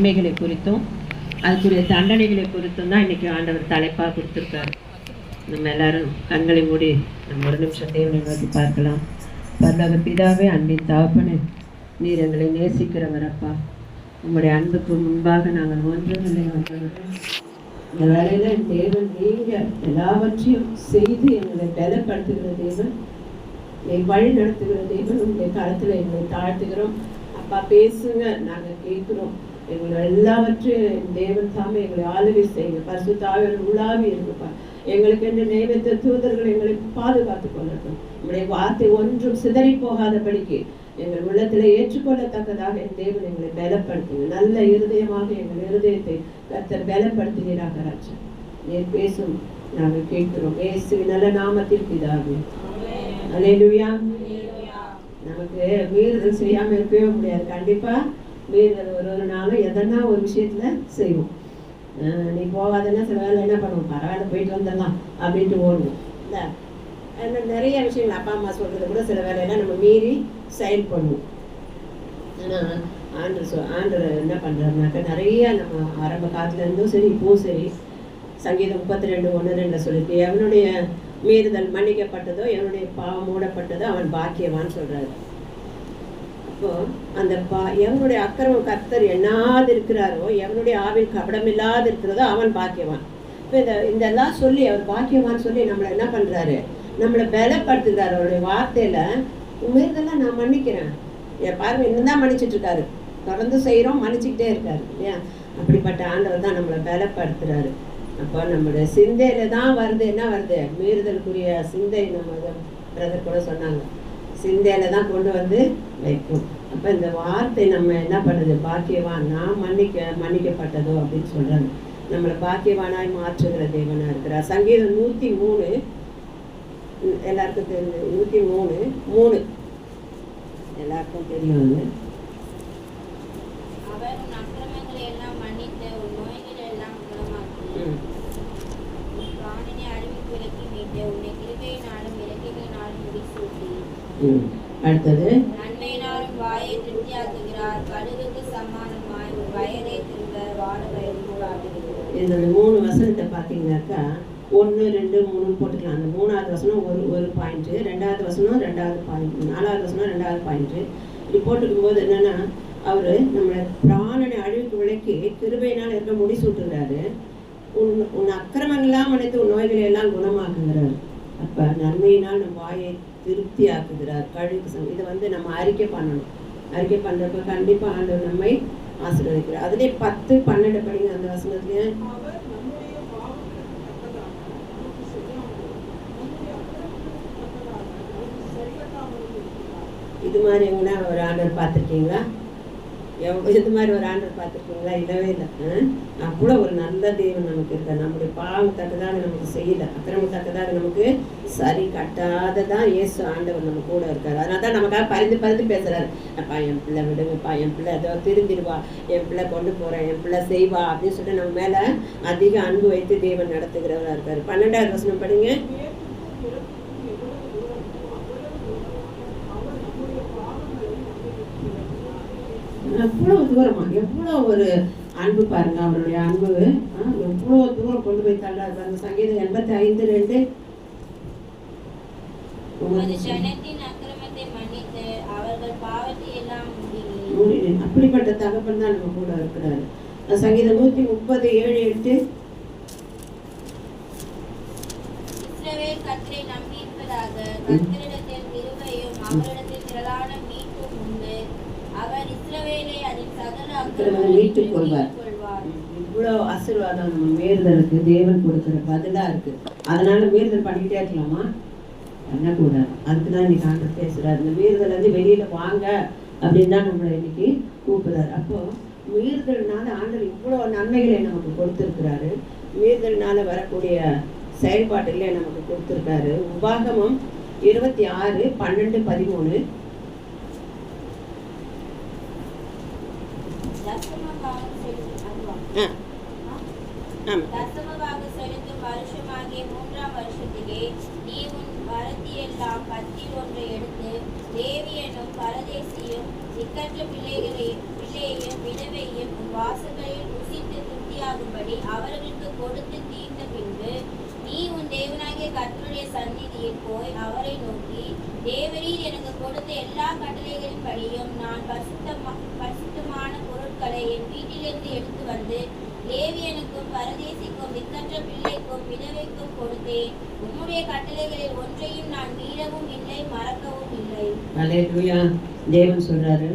நன்மைகளை குறித்தும் அதுக்குரிய தண்டனைகளை குறித்தும் தான் இன்றைக்கி ஆண்டவர் தலைப்பாக கொடுத்துருக்காரு. நம்ம எல்லாரும் கண்களை மூடி நம்ம ஒரு நிமிஷம் தேவனை நோக்கி பார்க்கலாம். பரலோக பிதாவே, அன்பின் தகப்பனே, நீர் எங்களை நேசிக்கிறவர் அப்பா. உங்களுடைய அன்புக்கு முன்பாக நாங்கள் ஒன்றுமில்லை வந்தவர்கள். இந்த வேலையில் தேவன் நீங்கள் எல்லாவற்றையும் செய்து எங்களை பலப்படுத்துகிற தேவன், வழி நடத்துகிற தேவன், உங்களுடைய காலத்தில் எங்களை தாழ்த்துகிறோம் அப்பா. பேசுங்க, நாங்கள் கேட்குறோம். எங்களை எல்லாவற்றையும் தேவன் தாமே எங்களை ஆளுகை செய்யுங்க. பரிசுத்தாவே உள்ளாவி இருக்குப்பா. எங்களுக்கு என்று நியமித்த தூதர்கள் எங்களை பாதுகாத்து கொள்ளட்டும். உங்களுடைய வார்த்தை ஒன்றும் சிதறி போகாதபடிக்கு எங்கள் உள்ளத்தில் ஏற்றுக்கொள்ளத்தக்கதாக என் தேவன் எங்களை பலப்படுத்துங்க. நல்ல இருதயமாக எங்கள் இருதயத்தை கர்த்தர் பலப்படுத்துகிறாக ராஜா. நீர் பேசும், நாங்கள் கேட்கிறோம். இயேசுவின் நல்ல நாமத்தில் பிதாவே, அல்லேலூயா. நமக்கு மீறுதல் செய்யாம இருக்கவே முடியாது. கண்டிப்பா மீறுதல் ஒரு நாளும் எதனா ஒரு விஷயத்துல செய்வோம். நீ போகாதன்னா சில வேலை என்ன பண்ணுவோம், பரவாயில்ல போயிட்டு வந்துடலாம் அப்படின்ட்டு ஓடுவோம். இல்லை நிறைய விஷயங்கள் அப்பா அம்மா சொல்றது கூட சில வேலையெல்லாம் நம்ம மீறி செயல்படுவோம். ஆனால் ஆண்டர் என்ன பண்ணுறாருனாக்கா, நிறைய நம்ம ஆரம்ப காலத்துல இருந்தும் சரி இப்பவும் சரி, சங்கீதம் 32:1-2 சொல்லியிருக்கு, எவனுடைய மீறுதல் மன்னிக்கப்பட்டதோ எவனுடைய பாவம் மூடப்பட்டதோ அவன் பாக்கியவான்னு சொல்றாரு. அப்போ அந்த எவனுடைய அக்கிரமம் கர்த்தர் எண்ணாது இருக்கிறாரோ, எவனுடைய ஆவில் கபடமில்லாது இருக்கிறதோ அவன் பாக்கியவான். இப்போ இதெல்லாம் சொல்லி அவர் பாக்கியவான் சொல்லி நம்மளை என்ன பண்றாரு, நம்மளை பலப்படுத்துகிறார். அவருடைய வார்த்தையில மீறுதெல்லாம் நான் மன்னிக்கிறேன். பாருங்க, இன்னும் தான் மன்னிச்சுட்டு இருக்காரு, தொடர்ந்து செய்கிறோம், மன்னிச்சுக்கிட்டே இருக்காரு இல்லையா. அப்படிப்பட்ட ஆண்டவர் தான் நம்மளை பலப்படுத்துறாரு. அப்போ நம்மளுடைய சிந்தையில தான் வருது, என்ன வருது, மீறுதலுக்குரிய சிந்தை. நம்ம பிரதர் கூட சொன்னாங்க, சிந்தையில தான் கொண்டு வந்து வைக்கும். அப்போ இந்த வார்த்தை நம்ம என்ன பண்ணுது, பாக்கியவான், நான் மன்னிக்கப்பட்டதோ அப்படின்னு சொல்றாங்க. நம்மளை பாக்கியவானாய் மாற்றுகிற தேவனா இருக்கிறார். சங்கீதம் 103 எல்லாருக்கும் தெரிஞ்சு, 103:3 எல்லாருக்கும் தெரியும். அடுத்தது இந்த 3 வசனத்தை பார்த்தீங்கன்னாக்கா 1, 2, 3 போட்டுக்கலாம். அந்த 3வது வசனம் ஒரு பாயிண்ட், 2வது வசனம் 2வது பாயிண்ட், 4வது வசனம் 2வது பாயிண்ட். இப்படி போட்டுக்கும் போது என்னன்னா, அவரு நம்மளை பிராணனை அழிவுக்கு விளக்கி கிருபையினால் இருக்க முடிசூட்டுகிறாரு. உன் அக்கிரமங்கள்லாம் மன்னித்து உன் நோய்களை எல்லாம் குணமாக்குகிறார். அப்ப நன்மையினால் நம் வாயை திருப்தி ஆக்குகிறார். கழுகு இதை நம்ம அறிக்கை பண்ணணும். அறிக்கை பண்றப்ப கண்டிப்பா ஆண்டவர் நம்மை ஆசீர்வதிக்கிறார். அதுலேயே 10-12 படிங்க அந்த வசனத்துல. இது மாதிரி எங்கன்னா ஒரு ஆண்டவர் பார்த்துருக்கீங்களா? இது மாதிரி ஒரு ஆண்டவர் பார்த்துருக்கீங்களா? இல்லவே இல்லை. அவ்வளோ ஒரு நல்ல தேவன் நமக்கு இருக்கார். நம்முடைய பாவம் தக்கதாக நமக்கு செய்யலை, அக்கிரமம் தக்கதாக நமக்கு சரி கட்டாததான் இயேசு ஆண்டவர் நம்ம கூட இருக்கார். அதனால தான் நமக்காக பரிந்து பேசுறாரு. அப்பா என் பிள்ளை விடுங்கப்பா, என் பிள்ளை ஏதோ திருந்திடுவா, என் பிள்ளை கொண்டு போறேன், என் பிள்ளை செய்வா அப்படின்னு சொல்லிட்டு நம்ம மேல அதிக அன்பு வைத்து தேவன் நடத்துகிறவரா இருக்காரு. 12வது வசனம் படிங்க. எவ்வளவு தூரமா, எவ்வளவு ஒரு அன்பு பாருங்க. அவருடைய அன்பு எவ்வளவு தூரம் கொண்டு போய் தள்ளாரு. அந்த சங்கீதம் 85:2 அப்படிப்பட்ட தகப்பன் தான் நம்ம கூட இருக்கிறாரு. சங்கீதம் 130:7-8 மீட்டுக் கொள்வார். இவ்வளவு ஆசீர்வாதம் நம்ம மீறுதலுக்கு தேவன் கொடுக்கிற பதிலா இருக்கு. அதனால மீறுதல் பண்ணிக்கிட்டே இருக்கலாமா? பண்ணக்கூடாது. அதுக்குதான் இன்னைக்கு ஆண்டவர் பேசுறாரு. இந்த மீறுதல் வந்து வெளியில வாங்க அப்படின்னு தான் நம்மளை இன்னைக்கு கூப்பிடுறாரு. அப்போ மீறுதல்னால ஆண்டவர் இவ்வளவு நன்மைகளை நமக்கு கொடுத்திருக்கிறாரு. மீறுதல்னால வரக்கூடிய செயல்பாடுகளை நமக்கு கொடுத்திருக்காரு. உபாகமம் 26:12-13 தேவியனும் பரதேசியும் திக்கற்ற பிள்ளையையும் விதவையும் வாசல்கள் சொன்னபடி அவர்களுக்கு கொடுத்து தீர்ந்த பின்பு நீ உன் தேவனாகிய கர்த்தருடைய சந்நிதியில் போய் அவரை நோக்கி, தேவரீர் எனக்கு கொடுத்த எல்லா கட்டளைகளின்படியும் நான் பரிசுத்தமான பொருட்களை என் வீட்டிலிருந்து எடுத்து வந்து லேவியனுக்கும் பரதேசிக்கும் திக்கற்ற பிள்ளைக்கும் விதவைக்கும் கொடுத்தேன். உம்முடைய கட்டளைகளில் ஒன்றையும் நான் மீறவும் இல்லை, மறக்கவும் இல்லை. அல்லேலூயா. தேவன் சொல்றாரு,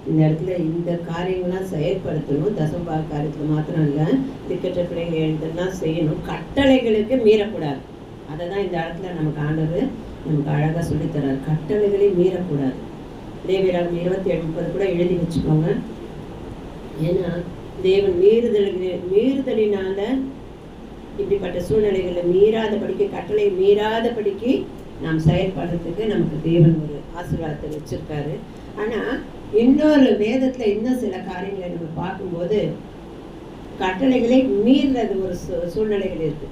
இந்த இடத்துல இந்த காரியங்கள்லாம் செயற்படுத்தணும். தசமபாக காரியத்தில் மாத்திரம் இல்லை, திக்கற்ற பிள்ளைகள் இதெல்லாம் செய்யணும். கட்டளைகளுக்கு மீறக்கூடாது. அதை தான் இந்த இடத்துல நமக்கு ஆண்டவர் நமக்கு அழகாக சொல்லித்தரார். கட்டளைகளை மீறக்கூடாது. லேவியராகமம் 27:30 கூட எழுதி வச்சுக்கோங்க. ஏன்னா தேவன் மீறுதலினால இப்படிப்பட்ட சூழ்நிலைகளை மீறாதபடிக்கு, கட்டளை மீறாதபடிக்கு நாம் செயல்படுறதுக்கு நமக்கு தேவன் ஒரு ஆசீர்வாதத்தை வச்சிருக்காரு. ஆனால் இன்னொரு வேதத்தில் இன்னும் சில காரியங்களை நம்ம பார்க்கும்போது கட்டளைகளை மீறுறது ஒரு சூழ்நிலைகள் இருக்கு.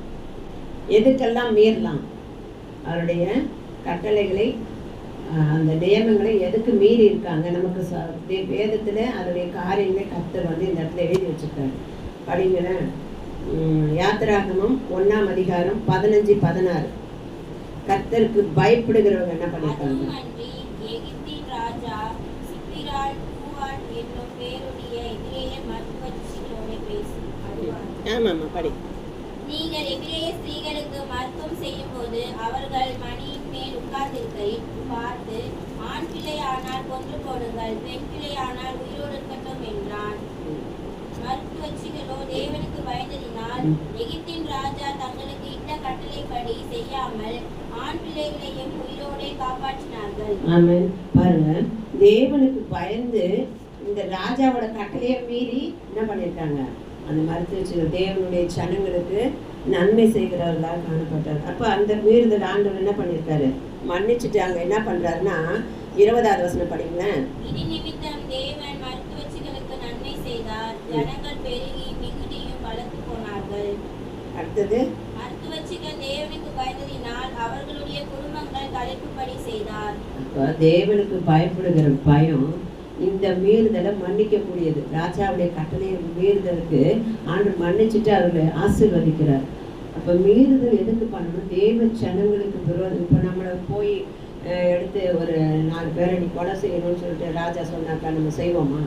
எதுக்கெல்லாம் மீறலாம்? அவருடைய கட்டளைகளை, அந்த நியமங்களை எதுக்கு மீறி இருக்காங்க நமக்கு வேதத்தில் அதனுடைய காரியங்களை கர்த்தர் வந்து இந்த இடத்துல எழுதி வச்சிருக்காரு. படிங்களேன். யாத்திராகமம் 1ஆம் அதிகாரம் 15-16. கர்த்தருக்கு பயப்படுகிறவங்க என்ன பண்ணிருக்காங்க? ஆமாம்மா, படி. நீங்கள் எபிரேய ஸ்திரீகளுக்கு மருத்துவம் செய்யும் போது அவர்கள் மணியின் மேல் உட்கார்ந்திருக்கையில் பார்த்து, ஆண் பிள்ளையானால் கொன்று போடுங்கள், பெண் பிள்ளையானால் உயிரோடு இருக்கட்டும் என்றான். மருத்துவச்சிகளோ தேவனுக்கு பயந்ததினால் எகிப்தின் ராஜா தங்களுக்கு இட்ட கட்டளைப்படி செய்யாமல் ஆண் பிள்ளைகளையும் உயிரோடே காப்பாற்றினார்கள். ஆமென். பாருங்க, தேவனுக்கு பயந்து இந்த ராஜாவோட கட்டளையை மீறி என்ன பண்ணியிருக்காங்க? அந்த மருத்துவச்சிகள் தேவனுடைய ஜனங்களுக்கு நன்மை செய்கிறவர்களாக காணப்பட்டார். அப்போ அந்த மீறுதல் ஆண்டவர் என்ன பண்ணியிருக்காரு? மன்னிச்சுட்டாங்க. என்ன பண்றாருன்னா 20வது வசனம் படிங்களேன். இது நிமித்தம் தேவன் மருத்துவச்சிகளுக்கு நன்மை செய்தார், ஜனங்கள் பெருகி மிகுதியும் வளர்த்து போனார்கள். அடுத்தது, மருத்துவச்சிகள் தேவனுக்கு பயந்ததினால் அவர்களுடைய குடும்பங்கள் தலைப்புப்படி செய்தார். அப்போ தேவனுக்கு பயப்படுகிற பயம் இந்த மீறுதலை மன்னிக்கக்கூடியது. ராஜாவுடைய கட்டளையை மீறுதலுக்கு ஆண்டவர் மன்னிச்சுட்டு அவர்களை ஆசீர்வதிக்கிறார். அப்போ மீறுதல் எதுக்கு பண்ணணும்? தேவ ஜனங்களுக்கு விரோதம். இப்போ நம்மளை போய் எடுத்து ஒரு 4 பேரை நீ கொலை செய்யணும்னு சொல்லிட்டு ராஜா சொன்னாக்கா நம்ம செய்வோமா?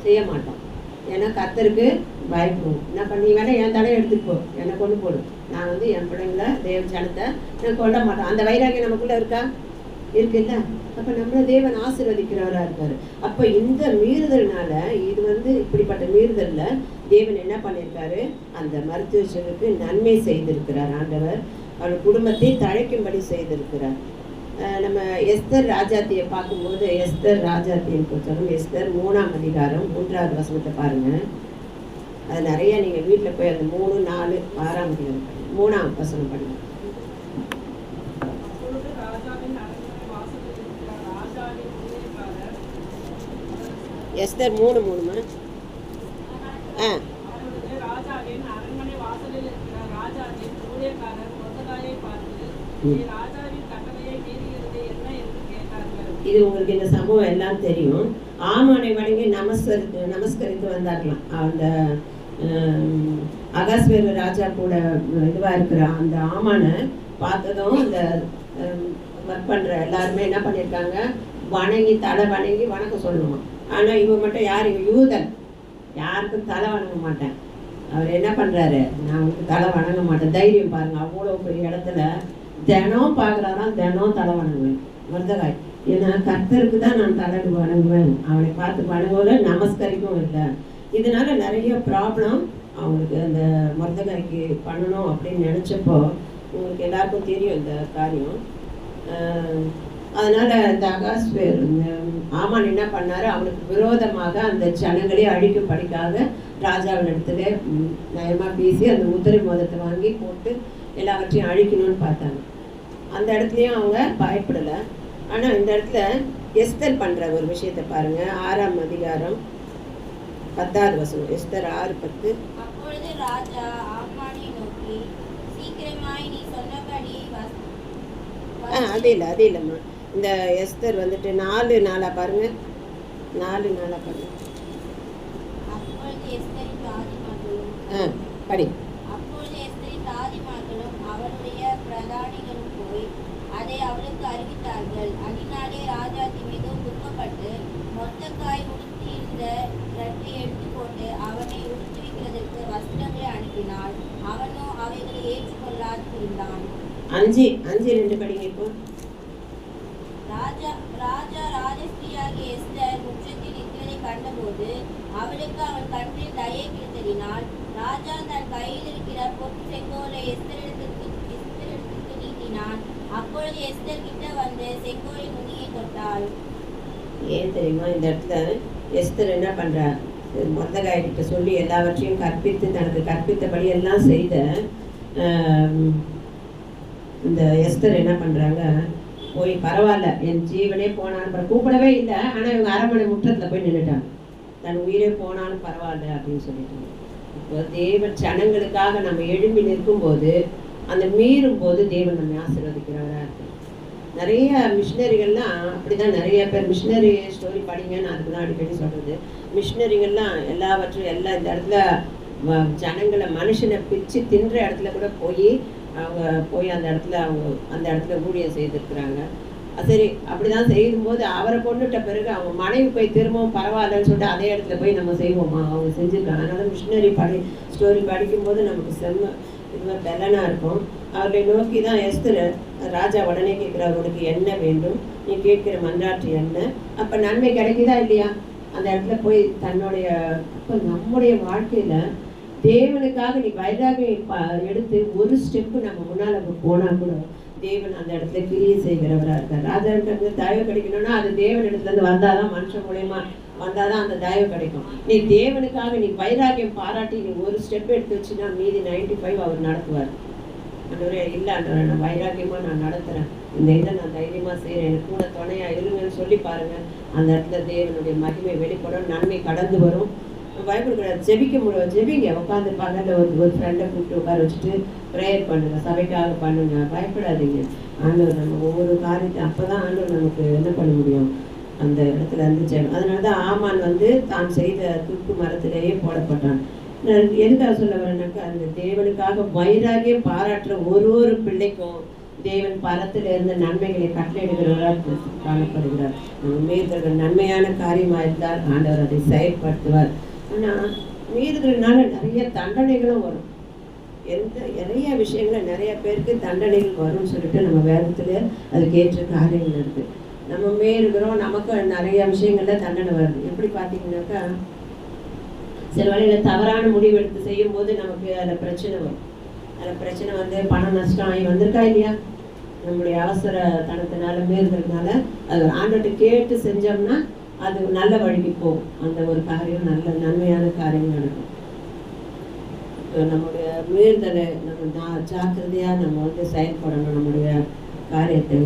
செய்ய மாட்டோம். ஏன்னா கர்த்தருக்கு பயப்படுவோம். என்ன பண்ணி வேணா என் தலையை எடுத்துட்டு போ, என்னை கொண்டு போடும், நான் வந்து என் பிள்ளைங்கள தேவ ஜனத்தை நான் கொல்ல மாட்டோம். அந்த வைராகியம் நமக்குள்ளே இருக்கா? இருக்குல்ல? அப்போ நம்மளை தேவன் ஆசீர்வதிக்கிறவராக இருக்காரு. அப்போ இந்த மீறுதல்னால, இது வந்து இப்படிப்பட்ட மீறுதலில் தேவன் என்ன பண்ணியிருக்காரு? அந்த மருத்துவர்களுக்கு நன்மை செய்திருக்கிறார் ஆண்டவர். அவர் குடும்பத்தை தழைக்கும்படி செய்திருக்கிறார். நம்ம எஸ்தர் ராஜாத்தியை பார்க்கும்போது, எஸ்தர் ராஜாத்தியை பொறுத்தவரை எஸ்தர் 3ஆம் அதிகாரம் 3வது வசனத்தை பாருங்கள். அது நிறைய நீங்கள் வீட்டில் போய் அந்த 3, 4, 6ஆம் அதிகாரம் 3ஆம் வசனம் பண்ணுங்க. எஸ்தர் 3:3. இது உங்களுக்கு இந்த சம்பவம் எல்லாம் தெரியும். ஆமானை வணங்கி நமஸ்கரித்து வந்தார்களாம். அந்த அகாஸ்வேரு ராஜா கூட இதுவாக இருக்கிற அந்த ஆமானை பார்த்ததும் இந்த ஒர்க் பண்ணுற எல்லாருமே என்ன பண்ணியிருக்காங்க? வணங்கி தலை வணங்கி வணக்கம் சொல்லணுமா. ஆனால் இவன் மட்டும் யார்? யூதன், யாருக்கும் தலை வணங்க மாட்டேன். அவர் என்ன பண்ணுறாரு? நான் உங்களுக்கு தலை வணங்க மாட்டேன். தைரியம் பாருங்கள். அவ்வளோ பெரிய இடத்துல தினம் பார்க்குறாராம், தினம் தலை வணங்குவேன் மருதகாய். ஏன்னா கர்த்தருக்கு தான் நான் தலை வணங்குவேன், அவனை பார்த்து வணங்குவதில்லை, நமஸ்கரிக்கவும் இல்லை. இதனால நிறைய ப்ராப்ளம் அவங்களுக்கு அந்த மருதகாய்க்கு பண்ணணும் அப்படின்னு நினச்சப்போ உங்களுக்கு எல்லாருக்கும் தெரியும் இந்த காரியம். அதனால் இந்த அகாஸ்வேர் ஆமான் என்ன பண்ணார்? அவனுக்கு விரோதமாக அந்த ஜனங்களே அழிக்கும்படிக்காக ராஜாவின் இடத்துல நயமாக பேசி அந்த முத்திரை மோதிரத்தை வாங்கி போட்டு எல்லாவற்றையும் அழிக்கணும்னு பார்த்தாங்க. அந்த இடத்துலையும் அவங்க பயப்படலை. ஆனால் இந்த இடத்துல எஸ்தர் பண்ணுற ஒரு விஷயத்தை பாருங்கள். 6ஆம் அதிகாரம் 10வது வசனம். எஸ்தர் 6:10. அப்பொழுது ராஜா ஆமானை நோக்கி, சீக்கிரமாய் நீ சொன்னபடி அது இல்லைம்மா. இந்த எஸ்தர் வந்துட்டு 4:4 பாருங்க. 4:4 பாருங்க. படி. அப்பொழுது எஸ்தரின் தாதிமார்களும் அவளுடைய பிரதானிகளும் போய் அதை அவளுக்கு அறிவித்தார்கள். அதனாலே ராஜாத்தி மிகவும் துக்கப்பட்டு மொர்தெகாய் உடுத்தியிருந்த இரட்டை எடுத்துக்கொண்டு அவனை உடுத்துவிக்கிறதற்கு வஸ்திரங்களை அனுப்பினாள். அவனோ அவைகளை ஏற்றுக்கொள்ளாது இருந்தான். 5:2 படிங்க. இப்போ ராஜா ராஜஸ்திரியாகிய எஸ்தர் முற்றத்தில் நிற்கிறதை கண்டபோது அவளுக்கு அவன் கண்ணில் தயை கிடைத்ததினால் ராஜா தன் கையில் இருக்கிற பொன் செங்கோலை எஸ்தரிடத்திற்கு நீட்டினான். அப்பொழுது எஸ்தர் கிட்ட வந்து செங்கோலின் நுனியை தொட்டாள். ஏன் தெரியுமா? இந்த இடத்துல எஸ்தர் என்ன பண்றா? மொர்தெகாய் கிட்ட சொல்லி எல்லாவற்றையும் கற்பித்து தனக்கு கற்பித்தபடி எல்லாம் செய்த இந்த எஸ்தர் என்ன பண்றாங்க? போய் பரவாயில்ல, என் ஜீவனே போனாலும் கூப்பிடவே இல்லை. ஆனா இவங்க அரண்மனை முற்றத்துல போய் நின்றுட்டாங்க. தன் உயிரே போனாலும் பரவாயில்ல அப்படின்னு சொல்லிட்டாங்க. இப்போ தேவன் ஜனங்களுக்காக நம்ம எழும்பி நிற்கும் போது, அந்த மீறும் போது தேவன் நம்ம ஆசீர்வதிக்கிறவரா இருக்கு. நிறைய மிஷினரிகள்லாம் அப்படிதான். நிறைய பேர் மிஷினரி ஸ்டோரி படிங்கன்னு அதுக்கு தான் அடிக்கடி சொல்றது. மிஷினரிகள்லாம் எல்லாவற்றையும் எல்லாம் இந்த இடத்துல ஜனங்களை மனுஷனை பிச்சு தின்ற இடத்துல கூட அவங்க போய் அந்த இடத்துல ஊழியம் செய்திருக்கிறாங்க. சரி, அப்படிதான் செய்யும்போது அவரை கொண்டுட்ட பிறகு அவங்க மனைவி போய் திரும்பவும் பரவாயில்லன்னு சொல்லிட்டு அதே இடத்துல போய் நம்ம செய்வோமா? அவங்க செஞ்சுருக்காங்க. அதனால மிஷினரி ஸ்டோரி படிக்கும்போது நமக்கு இது பெலனா இருக்கும். அவர்களை நோக்கி தான் எஸ்தர் ராஜா உடனே கேட்கிறார், உனக்கு என்ன வேண்டும்? நீ கேட்கிற மன்றாட்டு என்ன? அப்ப நன்மை கிடைக்குதா இல்லையா? அந்த இடத்துல போய் தன்னுடைய நம்முடைய வாழ்க்கையில தேவனுக்காக நீ வைராகியம் எடுத்து ஒரு ஸ்டெப்பு நம்ம முன்னால போனா கூட தேவன் அந்த இடத்துல கிரியை செய்கிறவரா இருக்கார். ராஜாவுக்கு தயவு கிடைக்கணும்னா அது தேவன் இடத்துல இருந்து வந்தாதான், மனுஷன் மூலயமா வந்தாதான் அந்த தயவு கிடைக்கும். நீ தேவனுக்காக நீ வைராகியம் பாராட்டி நீ ஒரு ஸ்டெப் எடுத்து வச்சுன்னா மீதி 95 அவர் நடத்துவார். அன்றவரே இல்லை அன்றவரை நான் வைராக்கியமா நான் நடத்துறேன், இந்த இதை நான் தைரியமா செய்யறேன், எனக்கு கூட துணையா இருங்கன்னு சொல்லி பாருங்க. அந்த இடத்துல தேவனுடைய மகிமை வெளிப்படும், நன்மை கடந்து வரும். பயப்படக்கூடாது, ஜெபிக்க முடியும். ஜெபிங்க, உட்காந்து பக்கத்தில் ஒரு ஃப்ரெண்டை கூப்பிட்டு உட்கார வச்சுட்டு ப்ரேயர் பண்ணுங்க, சபைக்காக பண்ணுங்க, பயப்படாதீங்க. ஆண்டவர் நம்ம ஒவ்வொரு காரியத்தை அப்போதான் ஆண்டவர் நமக்கு என்ன பண்ண முடியும், அந்த இடத்துல இருந்து அதனால தான் ஆமான் தான் செய்த துருக்கு மரத்திலேயே போடப்பட்டான். எதுக்காக சொல்ல வரேன்னாக்கா, அந்த தேவனுக்காக வைராகியம் பாராட்டுற ஒரு பிள்ளைக்கும் தேவன் பரத்துல இருந்த நன்மைகளை கட்டளையிடுகிறவராக காணப்படுகிறார். நம்ம மீறுதல்கள் நன்மையான காரியமா இருந்தால் ஆண்டவர் அதை செயல்படுத்துவார். ஆனா மீறுதல்னால நிறைய தண்டனைகளும் வரும். நிறைய விஷயங்கள் நிறைய பேருக்கு தண்டனைகள் வரும்னு சொல்லிட்டு நம்ம வேதத்துல அதுக்கு ஏற்ற காரியங்கள் இருக்கு. நம்ம மீறுகிறோம், நமக்கு நிறைய விஷயங்கள்ல தண்டனை வருது. எப்படி பார்த்தீங்கன்னாக்கா, சில வேளையில தவறான முடிவு எடுத்து செய்யும் போது நமக்கு அதில் பிரச்சனை வரும். அதில் பிரச்சனை பணம் நஷ்டம் ஆகி வந்திருக்கா இல்லையா? நம்முடைய அவசர தனத்தினால மீறுதல்னால அது ஆண்டவர்கிட்ட கேட்டு செஞ்சோம்னா அது நல்ல வழிக்கு போகும். அந்த ஒரு காரியம் நல்ல நன்மையான காரியம் நடக்கும். நம்முடைய மீறுதலை நம்ம ஜாக்கிரதையா நம்ம செயல்படணும். நம்முடைய காரியத்தை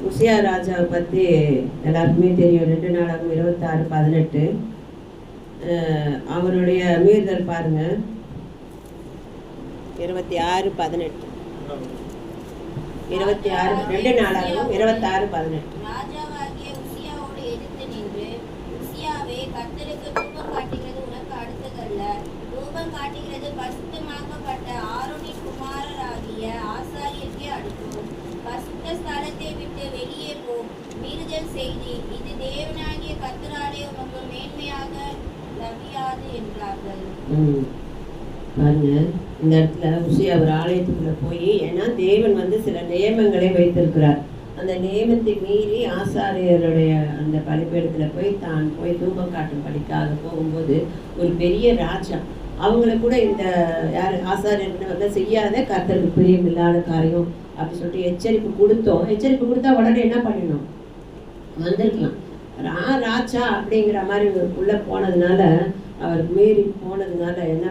உசியா ராஜாவை பற்றி எல்லாருக்குமே தெரியும். 2 நாளாகும் 26:18 அவருடைய மீறுதல் பாருங்க. 26:18 2 நாளாகும் 26:18. ராஜாவாகிய உசியாவோடு எதிர்த்து நின்று, உசியாவே, கர்த்தருக்கு தூபம் காட்டுகிறது உனக்கு அடுத்ததல்ல. தூபம் காட்டுகிறது பரிசுத்தமாக்கப்பட்ட ஆரோனின் குமாரராகிய ஆசாரியருக்கே அடுக்கும். பரிசுத்த ஸ்தலத்தை விட்டு வெளியே போ, மீறுதல் செய்தி, இது தேவனாகிய கர்த்தராலே உனக்கு மேன்மையாக லபியாது என்றார்கள். பாருங்க, இந்த இடத்துல உசியா ஒரு ஆலயத்துக்குள்ள போய், ஏன்னா தேவன் சில நியமங்களை வைத்திருக்கிறார். அந்த நியமத்தை மீறி ஆசாரியருடைய அந்த பலிபீடத்துல போய் தூபம் காட்டும்படிக்காக போகும்போது ஒரு பெரிய ராஜா அவங்கள கூட இந்த யார் ஆசாரியர்கள் செய்யாத கர்த்தருக்கு பிரியம் இல்லாத காரியம் அப்படின்னு சொல்லிட்டு எச்சரிப்பு கொடுத்தா உடனே என்ன பண்ணிடணும், வந்திருக்கலாம். ராஜா அப்படிங்கிற மாதிரி உள்ள போனதுனால, அவர் மீறி போனதுனால என்ன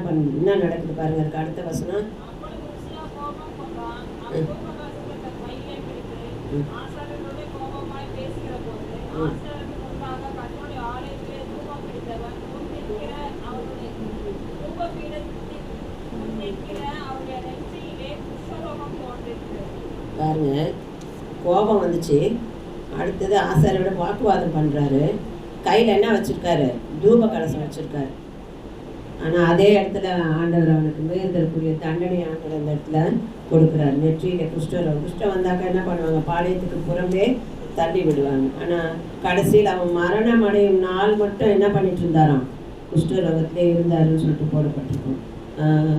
நடக்குது பாருங்க. அதுக்கு அடுத்த வசனம், பாருங்க, கோபம் வந்துச்சு. அடுத்தது ஆசாரியோட வாக்குவாதம் பண்றாரு. கையில என்ன வச்சிருக்காரு, தூப கலசம் வச்சிருக்காரு. ஆனால் அதே இடத்துல ஆண்டவர் அவனுக்கு மீறுதலுக்குரிய தண்டனை ஆண்டவர் அந்த இடத்துல கொடுக்குறாரு. நெற்றியில் குஷ்டம் வந்தாக்கா என்ன பண்ணுவாங்க, பாளையத்துக்கு புறம்பே தள்ளி விடுவாங்க. ஆனால் கடைசியில் அவன் மரணம் அடையும் நாள் மட்டும் என்ன பண்ணிட்டு இருந்தாராம், குஷ்டரோகத்திலே இருந்தாருன்னு சொல்லிட்டு போடப்பட்டிருக்கும்.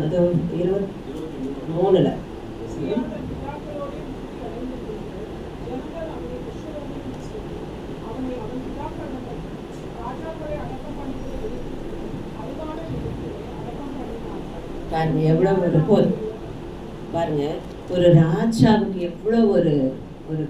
அது 23 பாருங்க எவ்வளோ ஒரு போர் பாருங்க. ஒரு ராஜாவுக்கு எவ்வளோ ஒரு ஒரு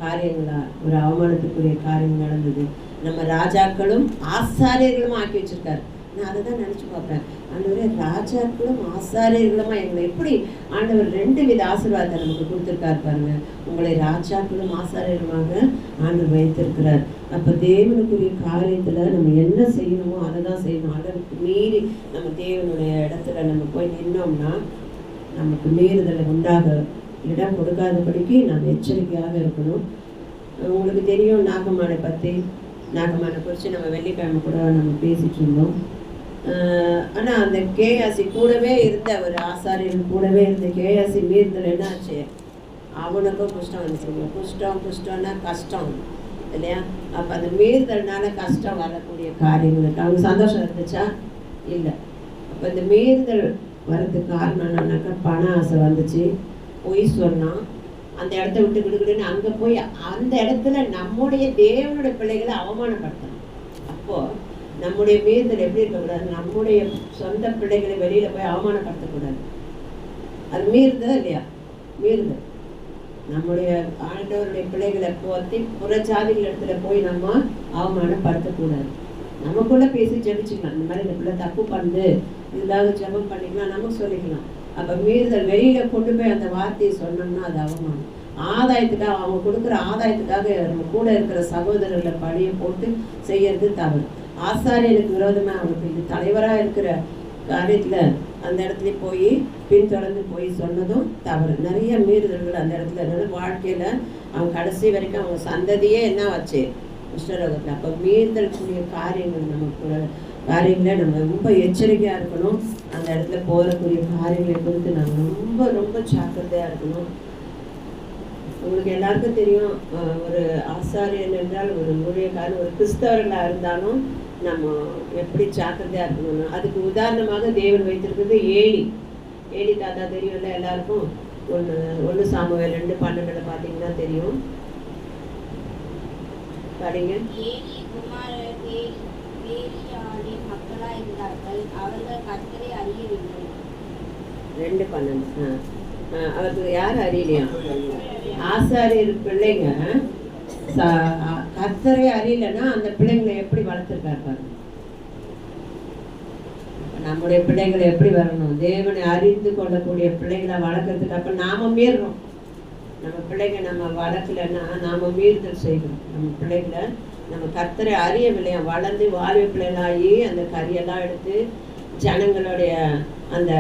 காரியங்களா, ஒரு அவமானத்துக்குரிய காரியம் நடந்தது. நம்ம ராஜாக்களும் ஆசாரியர்களும் ஆக்கி வச்சிருக்காரு. நான் அதை தான் நினச்சி பார்ப்பேன், ஆண்டவரே ராஜாக்களும் ஆசாரியர்களுமா எங்களை எப்படி ஆண்டவர் 2 வித ஆசீர்வாதத்தை நமக்கு கொடுத்துருக்காரு பாருங்க. உங்களை ராஜாக்களும் ஆசாரியர்களுமாக ஆண்டவர் வைத்திருக்கிறார். அப்போ தேவனுக்குரிய காரியத்தில் நம்ம என்ன செய்யணுமோ அதை தான் செய்யணும். அளவுக்கு மீறி நம்ம தேவனுடைய இடத்துல நம்ம போய் நின்னோம்னா நமக்கு மீறுதலை உண்டாக இடம் கொடுக்காதபடிக்கு நாம் எச்சரிக்கையாக இருக்கணும். உங்களுக்கு தெரியும் நாகமானை பற்றி, நாகமானை குறித்து நம்ம வெள்ளிக்கிழமை கூட நம்ம பேசிகிட்டு இருந்தோம். ஆனால் அந்த கேயாசி கூடவே இருந்த ஒரு ஆசாரியர்கள் கூடவே இருந்த கேயாசி மீறுதல் என்ன ஆச்சு, அவனுக்கும் குஷ்டம் வந்துச்சுங்க. குஷ்டம்னா கஷ்டம் இல்லையா? அப்போ அந்த மீறுதல்னால கஷ்டம் வரக்கூடிய காரியங்களுக்கு அவங்க சந்தோஷம் இருந்துச்சா? இல்லை. அப்போ இந்த மீறுதல் வரதுக்கு காரணம் என்னன்னாக்கா பண ஆசை வந்துச்சு, பொய் சொன்னான், அந்த இடத்த விட்டு விடுகிடுன்னு அங்கே போய் அந்த இடத்துல நம்முடைய தேவனுடைய பிள்ளைகளை அவமானப்படுத்தணும். அப்போது நம்முடைய மீறுதல் எப்படி இருக்கக்கூடாது, நம்முடைய சொந்த பிள்ளைகளை வெளியில் போய் அவமானப்படுத்தக்கூடாது. அது மீறுதல் இல்லையா? மீறுதல். நம்முடைய ஆண்டவருடைய பிள்ளைகளை போற்றி புற ஜாதிகள் இடத்துல போய் நம்ம அவமானப்படுத்தக்கூடாது. நமக்குள்ளே பேசி ஜெபிச்சுக்கலாம், இந்த மாதிரி இந்த பிள்ளை தப்பு பண்ணுது, இதாவது ஜெபம் பண்ணிக்கலாம், நமக்கு சொல்லிக்கலாம். அப்போ மீறுதல் வெளியில் கொண்டு போய் அந்த வார்த்தையை சொன்னோம்னா அது அவமானம். ஆதாயத்துக்காக அவங்க கொடுக்குற ஆதாயத்துக்காக நம்ம கூட இருக்கிற சகோதரர்களை பழியை போட்டு செய்யறது தவறு. ஆசாரியனுக்கு விரோதமாக அவனுக்கு இது தலைவராக இருக்கிற காரியத்தில் அந்த இடத்துல போய் பின்தொடர்ந்து போய் சொன்னதும் தவறு. நிறைய மீறுதல்கள் அந்த இடத்துல இருந்தது. வாழ்க்கையில் அவங்க கடைசி வரைக்கும் அவங்க சந்ததியே என்ன வச்சு குஷ்டரோகத்தில். அப்போ மீறுதலுக்குரிய காரியங்கள் காரியங்களை நம்ம ரொம்ப எச்சரிக்கையாக இருக்கணும். அந்த இடத்துல போகக்கூடிய காரியங்களை குறித்து நம்ம ரொம்ப ரொம்ப ஜாக்கிரதையாக இருக்கணும். உங்களுக்கு எல்லாருக்கும் தெரியும், ஒரு ஆசாரியன் என்றால் ஒரு ஊழியக்காரன், ஒரு கிறிஸ்தவர்களாக இருந்தாலும் நம்ம எப்படி ஜாக்கிரதையாக இருக்கணும்னு அதுக்கு உதாரணமாக தேவன் வைத்திருக்கிறது ஏலி தாத்தா தெரியும்ல எல்லாருக்கும். 1 சாமுவேல் 2:12 பார்த்தீங்கன்னா தெரியும், படிங்க. மக்களாக இருந்தார்கள், அவர்கள் கர்த்தரை அறியவில்லை. 2:12 அவருக்கு யார் அறியலையா? ஆசாரியர் பிள்ளைங்க கர்த்தரை அறியலைன்னா அந்த பிள்ளைங்களை எப்படி வளர்த்துருக்காரு பாருங்க. நம்முடைய பிள்ளைகளை எப்படி வரணும், தேவனை அறிந்து கொள்ளக்கூடிய பிள்ளைகளை வளர்க்கறதுக்கு. அப்போ நாம மீறுறோம். நம்ம பிள்ளைங்க நம்ம வளர்க்கலைன்னா நாம மீறுதல் செய்யணும். நம்ம பிள்ளைகளை நம்ம கர்த்தரை அறியவில்லையா, வளர்ந்து வாலிப பிள்ளைகளாகி அந்த கரியெல்லாம் எடுத்து ஜனங்களுடைய அந்த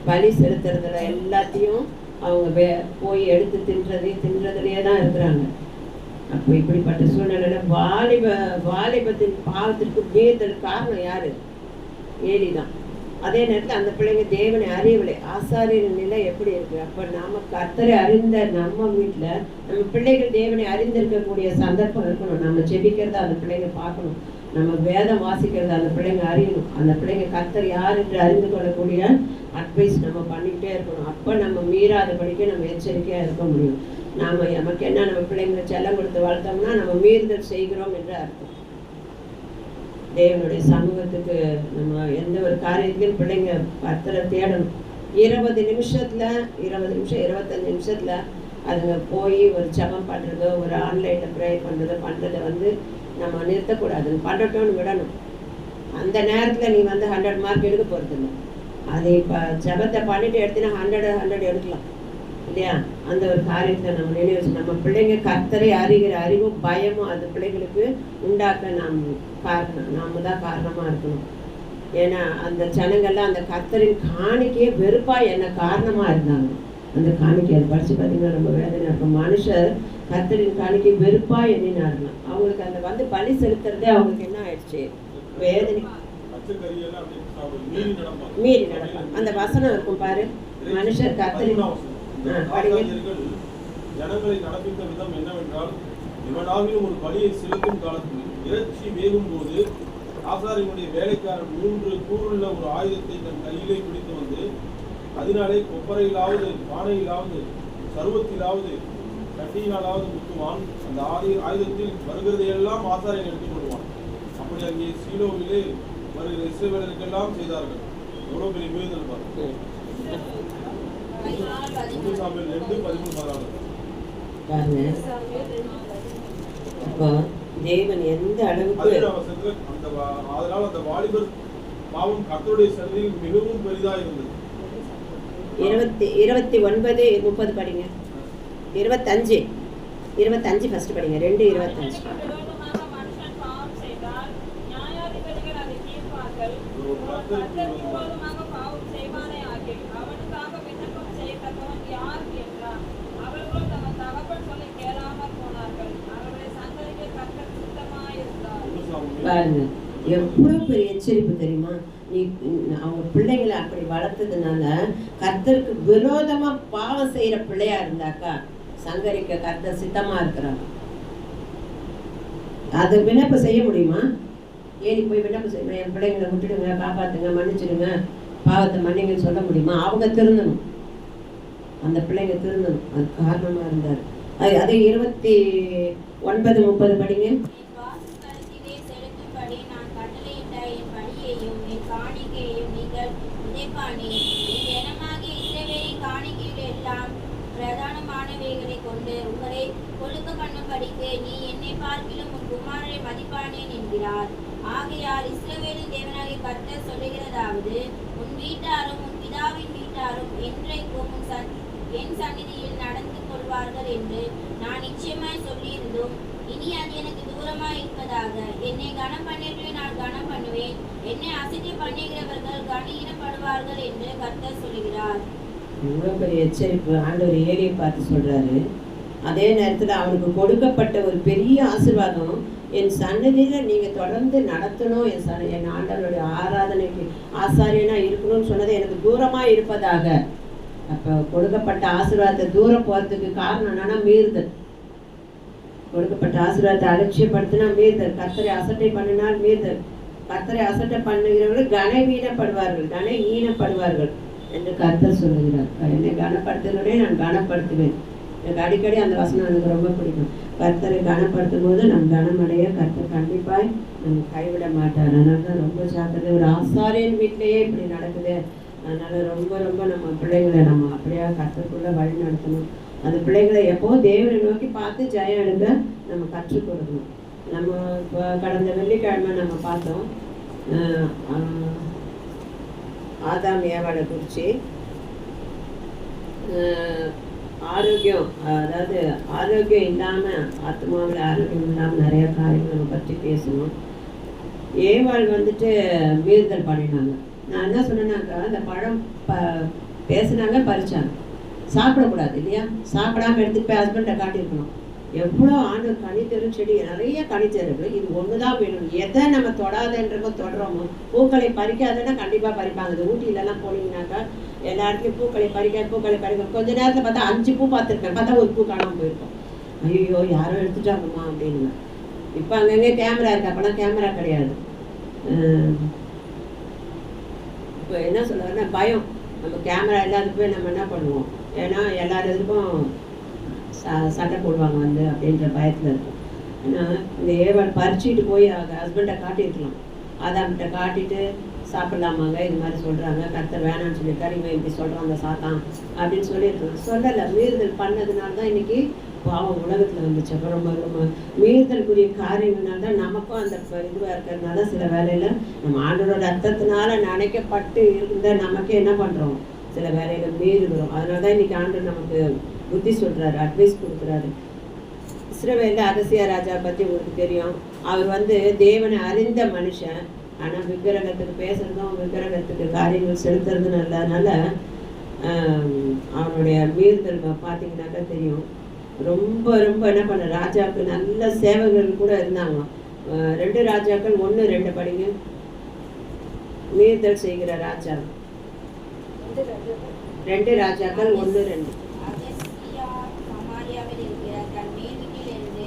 பலி செலுத்துறதுல எல்லாத்தையும் அவங்க போய் எடுத்து தின்றதுலேயே தான் இருக்கிறாங்க. அப்போ இப்படிப்பட்ட சூழ்நிலையில வாலிபத்தின் பாவத்திற்கு மீறுதல் காரணம் யாரு? ஏலி தான். அதே நேரத்தில் அந்த பிள்ளைங்க தேவனை அறியவில்லை. ஆசாரியர் நிலை எப்படி இருக்கு? அப்போ நாம கர்த்தரை அறிந்த நம்ம வீட்டில் நம்ம பிள்ளைகள் தேவனை அறிந்திருக்கக்கூடிய சந்தர்ப்பம் இருக்கணும். நம்ம செபிக்கிறத அந்த பிள்ளைங்க பார்க்கணும், நம்ம வேதம் வாசிக்கிறத அந்த பிள்ளைங்க அறியணும். அந்த பிள்ளைங்க கர்த்தர் யார் என்று அறிந்து கொள்ளக்கூடிய அட்வைஸ் நம்ம பண்ணிக்கிட்டே இருக்கணும். அப்போ நம்ம மீறாதபடிக்கு நம்ம எச்சரிக்கையாக இருக்க முடியும். நமக்கு என்ன, நம்ம பிள்ளைங்களை செல்லம் கொடுத்து வளர்த்தோம்னா நம்ம மீறுதல் செய்கிறோம் என்று அர்த்தம். தேவனுடைய சமூகத்துக்கு நம்ம எந்த ஒரு காரியத்திலையும் பிள்ளைங்க கர்த்தரை தேடணும். 20 நிமிஷத்தில் 25 நிமிஷத்தில் அதுங்க போய் ஒரு ஜெபம் பண்ணுறதோ ஒரு ஆன்லைனில் ப்ரே பண்ணுறதை நம்ம நிறுத்தக்கூடாது. பண்ணட்டோன்னு விடணும். அந்த நேரத்தில் நீ 100 மார்க் எடுக்க போகிறதில்ல. அது இப்போ ஜெபத்தை பண்ணிட்டு எடுத்தினா 100 எடுக்கலாம் இல்லையா? அந்த ஒரு காரியத்தை நம்ம நினைவு நம்ம பிள்ளைங்க கர்த்தரை அறிகிற அறிவும் பயமும் அந்த பிள்ளைங்களுக்கு உண்டாக்க நாம தான் காரணமாக இருக்கணும். ஏன்னா அந்த ஜனங்கள்லாம் அந்த கர்த்தரின் காணிக்கையே வெறுப்பாக என்ன காரணமாக இருந்தாங்க. அந்த காணிக்கை அதை படித்து பார்த்தீங்கன்னா ரொம்ப வேதனை இருக்கும். மனுஷர் கர்த்தரின் காணிக்கை வெறுப்பாக எண்ணினாருன்னா அவங்களுக்கு அந்த பலி செலுத்துறதே அவங்களுக்கு என்ன ஆயிடுச்சு? வேதனை. மீறி நடப்பாங்க. அந்த வசனம் இருக்கும் பாரு, மனுஷர் கத்தரி ஜனங்களை நடப்பித்த விதம் என்னவென்றால், இவனாகிலும் ஒரு பலியை செலுத்தும் காலத்தில் இறைச்சி வேகும் போது ஆசாரியனுடைய வேலைக்காரன் 3 கூறுள்ள ஒரு ஆயுதத்தை தன் கையிலே பிடித்து வந்து, அதனாலே கொப்பரையிலாவது பானையிலாவது சர்வத்திலாவது கட்டியினாலாவது முத்துவான். அந்த ஆயுதத்தில் வருகிறதையெல்லாம் ஆசாரியன் எடுத்துக் கொள்வான். அப்படி அங்கே சீலோவிலே வருகிற இஸ்ரவேலருக்கெல்லாம் செய்தார்கள். எவ்வளவு பெரிய மீறுதல் பாருங்க. 2 சாமுவேல் 2:13 பாருங்க. அப்போ தேவன் எந்த அளவுக்கு அதனால அந்த வாலிபர் பாவம் கர்த்தருடைய சந்நிதியில் மிகவும் பெரிதா இருந்தது. 29:30 படிங்க. 25 ஃபர்ஸ்ட் படிங்க. 2:25. பாருங்க, எவ்வளவு பெரிய எச்சரிப்பு தெரியுமா? நீ அவங்க பிள்ளைங்களை அப்படி வளர்த்ததுனால கர்த்தருக்கு விரோதமா பாவம் செய்யற பிள்ளையா இருந்தாக்கா சங்கரிக்க கர்த்தர் சித்தமா இருக்கிறாங்க. அது விண்ணப்ப செய்ய முடியுமா? ஏறி போய் விண்ணப்ப செய்யணும், என் பிள்ளைங்களை விட்டுடுங்க, காப்பாத்துங்க, மன்னிச்சிடுங்க, பாவத்தை மன்னிங்கன்னு சொல்ல முடியுமா? அவங்க திருந்தணும், அந்த பிள்ளைங்க திருந்தணும். அது காரணமா இருந்தார். அதே 29:30 படிங்க. பிரதானமானவைகளை கொண்டு உங்களை கொழுக்க பண்ணும்படிக்கு நீ என்னை பார்க்கிலும் உன் குமாரரை மதிப்பானேன் என்கிறார். ஆகையால் இஸ்ரவேலின் தேவனாகிய கர்த்தர் சொல்லுகிறதாவது, உன் வீட்டாரும் உன் பிதாவின் வீட்டாரும் என்றைக்கும் என் சந்நிதியில் நடந்து கொள்வார்கள் என்று நான் நிச்சயமாய் சொல்லியிருந்தும் இனி அது எனக்கு தூரமாய் இருப்பதாக. என்னை கனம் பண்ணியவர்களை நான் கனம் பண்ணுவேன், என்னை அசட்டை பண்ணுகிறவர்கள் கனீனப்படுவார்கள் என்று கர்த்தர் சொல்லுகிறார். இவ்வளோ பெரிய எச்சரிப்பு ஆண்டவர் ஏலியை பார்த்து சொல்றாரு. அதே நேரத்தில் அவனுக்கு கொடுக்கப்பட்ட ஒரு பெரிய ஆசீர்வாதம், என் சன்னதியில் நீங்கள் தொடர்ந்து நடத்தணும், என் ஆண்டவருடைய ஆராதனைக்கு ஆசாரியனா இருக்கணும்னு சொன்னது எனக்கு தூரமாக இருப்பதாக. அப்போ கொடுக்கப்பட்ட ஆசீர்வாதத்தை தூரம் போகிறதுக்கு காரணம் என்னன்னா மீறுதல். கொடுக்கப்பட்ட ஆசீர்வாதத்தை அலட்சியப்படுத்தினா மீறுதல். கர்த்தரை அசட்டை பண்ணினால் மீறுதல். கர்த்தரை அசட்டை பண்ணுகிறவர்கள் கனவீனப்படுவார்கள், கன ஈனப்படுவார்கள் என்று கர்த்தர் சொல்லுகிறார். என்னை கனப்படுத்துகிறவரை நான் கனப்படுத்துவேன். எனக்கு அடிக்கடி அந்த வசனம் எனக்கு ரொம்ப பிடிக்கும். கர்த்தரை கனப்படுத்தும் போது நம் கனமடைய கர்த்தர் கண்டிப்பாய் நம்ம கைவிட மாட்டார். அதனால தான் ரொம்ப ஜாக்கிரதை. ஒரு ஆசாரியன் வீட்டிலேயே இப்படி நடக்குது. அதனால ரொம்ப ரொம்ப நம்ம பிள்ளைங்களை நம்ம அப்படியே கர்த்தருக்குள்ள வழி நடத்தணும். அந்த பிள்ளைங்களை எப்போவும் தேவனை நோக்கி பார்த்து ஜெயம் எடுக்க நம்ம கற்றுக் கொடுக்கணும். நம்ம இப்போ கடந்த வெள்ளிக்கிழமை நம்ம பார்த்தோம் ஆதாம் ஏவாளை குறித்து. ஆரோக்கியம், அதாவது ஆரோக்கியம் இல்லாமல், ஆத்மாவில் ஆரோக்கியம் இல்லாமல் நிறைய காரியங்கள் நம்ம பற்றி பேசணும். ஏவாள் வந்துட்டு மீறுதல் பண்ணினாங்க. நான் என்ன சொன்னேன்னாக்கா, அந்த பழம் பேசினாங்க, பறிச்சாங்க, சாப்பிடக்கூடாது இல்லையா? சாப்பிடாம எடுத்துட்டு போய் ஹஸ்பண்டை காட்டியிருக்கணும். எவ்வளோ ஆண்டவர் கனித்தரும் செடி நிறைய கனித்தருக்கு, இது ஒன்று தான் வேணும். எதை நம்ம தொடாதன்றமோ தொடுறோமோ, பூக்களை பறிக்காதுன்னா கண்டிப்பாக பறிப்பாங்க. இது ஊட்டியிலலாம் போனீங்கன்னாக்கா எல்லா இடத்துலையும் பூக்களை பறிக்க கொஞ்ச நேரத்தில் பார்த்தா 5 பூ பார்த்துருக்கேன், பார்த்தா ஒரு பூ காணாமல் போயிருக்கோம். ஐயோ யாரோ எடுத்துட்டாங்கம்மா அப்படின்னு. இப்போ அங்கங்கே கேமரா இருக்கு, அப்போலாம் கேமரா கிடையாது. இப்போ என்ன சொல்லுவாருன்னா பயம். நம்ம கேமரா எல்லாத்துக்குமே நம்ம என்ன பண்ணுவோம், ஏன்னா எல்லாருக்கும் சண்டை போடுவாங்க வந்து அப்படின்ற பயத்தில் இருக்கும். ஆனால் இந்த ஏவாள் பறிச்சுட்டு போய் ஹஸ்பண்டை காட்டியிருக்கலாம். ஆதாம்கிட்ட காட்டிட்டு சாப்பிடலாமாங்க, இது மாதிரி சொல்கிறாங்க, கர்த்தர் வேணான்னு சொல்லியிருக்காரு, இவன் இப்படி சொல்கிறான் அந்த சாத்தான் அப்படின்னு சொல்லியிருக்காங்க. சொல்லலை, மீறுதல் பண்ணதுனால தான் இன்றைக்கி பாவம் உலகத்தில் வந்துச்சு. அப்புறம் ரொம்ப ரொம்ப மீறுதலுக்குரிய காரியங்கள்னால தான் நமக்கும் அந்த இதுவாக இருக்கிறதுனால சில வேலையில் நம்ம ஆண்டவரோட அர்த்தத்தினால நினைக்கப்பட்டு இருந்த நமக்கே என்ன பண்ணுறோம், சில வேலையில் மீறுகிறோம். அதனால தான் இன்றைக்கி ஆண்டவர் நமக்கு புத்தி சொல்கிறாரு, அட்வைஸ் கொடுக்குறாரு. இஸ்ரவேலில் அரசியா ராஜா பற்றி உங்களுக்கு தெரியும். அவர் வந்து தேவனை அறிந்த மனுஷன். ஆனால் விக்கிரகத்துக்கு பேசுகிறதும் விக்கிரகத்துக்கு காரியங்கள் செலுத்துறதும் நல்லதுனால அவனுடைய மீறுதல் பார்த்தீங்கன்னாக்கா தெரியும். ரொம்ப ரொம்ப என்ன பண்ண, ராஜாவுக்கு நல்ல சேவகர்கள் கூட இருந்தாங்க. 2 ராஜாக்கள் 1:2 படிங்க. மீறுதல் செய்கிற ராஜா. 2 ராஜாக்கள் 1:2. அகசியா சமாரியாவில் இருக்கிற தன் மேல் வீட்டிலிருந்து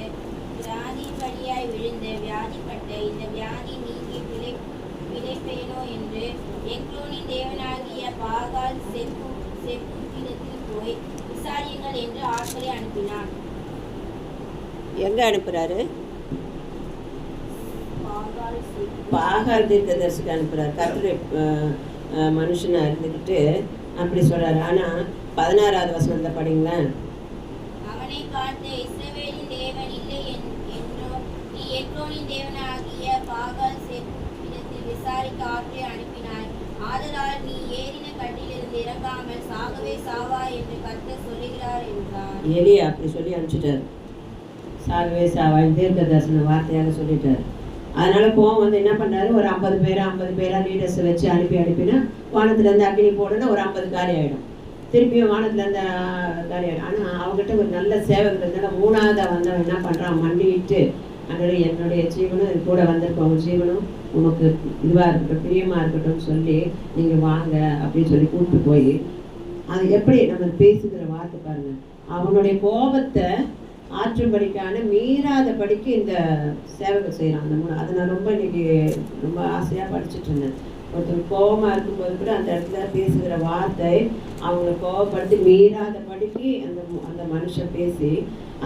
வியாதியின் வழியாய் விழுந்து வியாதிப்பட்ட இந்த வியாதி நீங்கி பிழைப்பேனோ என்று எக்ரோனின் தேவனாகிய பாகால் செப்புக்கிடத்தில் போய் விசாரியுங்கள் என்று ஆட்களை அனுப்பினான். எங்க அனுப்புறாரு? பாகால் பாகால் தீர்க்கதரிசிக்கு அனுப்புறாரு. கர்த்தருடைய மனுஷனா இருந்துக்கிட்டு அப்படி சொல்றாரு. ஆனா 16வது வசனத்துல படிங்களேன். அவனை பார்த்து இஸ்ரவேலின் தேவன் இல்லை என்றோ நீ எக்ரோனின் தேவனாகிய பாகால் செப்புக்கிடத்தில் விசாரிக்க ஆட்களை அனுப்பினாய். ஆதலால் நீ ஏறின கட்டிலிருந்து இறங்காமல் சாகவே சாவாய் என்று கர்த்தர் சொல்லுகிறார் என்றார். எலியா அப்படி சொல்லி அனுப்பிச்சிட்டாரு. சாகவே சாவாய் தீர்க்க தரிசன வார்த்தையாக சொல்லிட்டாரு. அதனால கோவம் வந்து என்ன பண்ணாரு, ஒரு 50 பேரா லீடர்ஸை வச்சு அனுப்பினா வானத்துல இருந்து அக்னி போடணும், ஒரு 50 காலி ஆயிடும். திருப்பியும் வானத்துல இருந்து காலி ஆயிடும். ஆனா அவங்ககிட்ட ஒரு நல்ல சேவகர் இருந்தால 3ஆவதா வந்தவன் என்ன பண்றான், மண்டிட்டு என்னுடைய ஜீவனும் கூட வந்திருக்கவங்க ஜீவனும் உனக்கு இதுவா இருக்கட்டும், பிரியமா இருக்கட்டும் சொல்லி நீங்க வாங்க அப்படின்னு சொல்லி கூப்பிட்டு போய் அது எப்படி நம்ம பேசுகிற வார்த்தை பாருங்க. அவனுடைய கோபத்தை ஆற்றும்படிக்கான மீறாதபடிக்கு இந்த சேவகர் செய்யறான். அந்த 3 அதை நான் ரொம்ப இன்னைக்கு ரொம்ப ஆசையா படிச்சுட்டு இருந்தேன். ஒருத்தர் கோபமா இருக்கும்போது கூட அந்த இடத்துல பேசுகிற வார்த்தை அவங்களை கோபப்படுத்தி மீறாதபடிக்கு அந்த மனுஷன் பேசி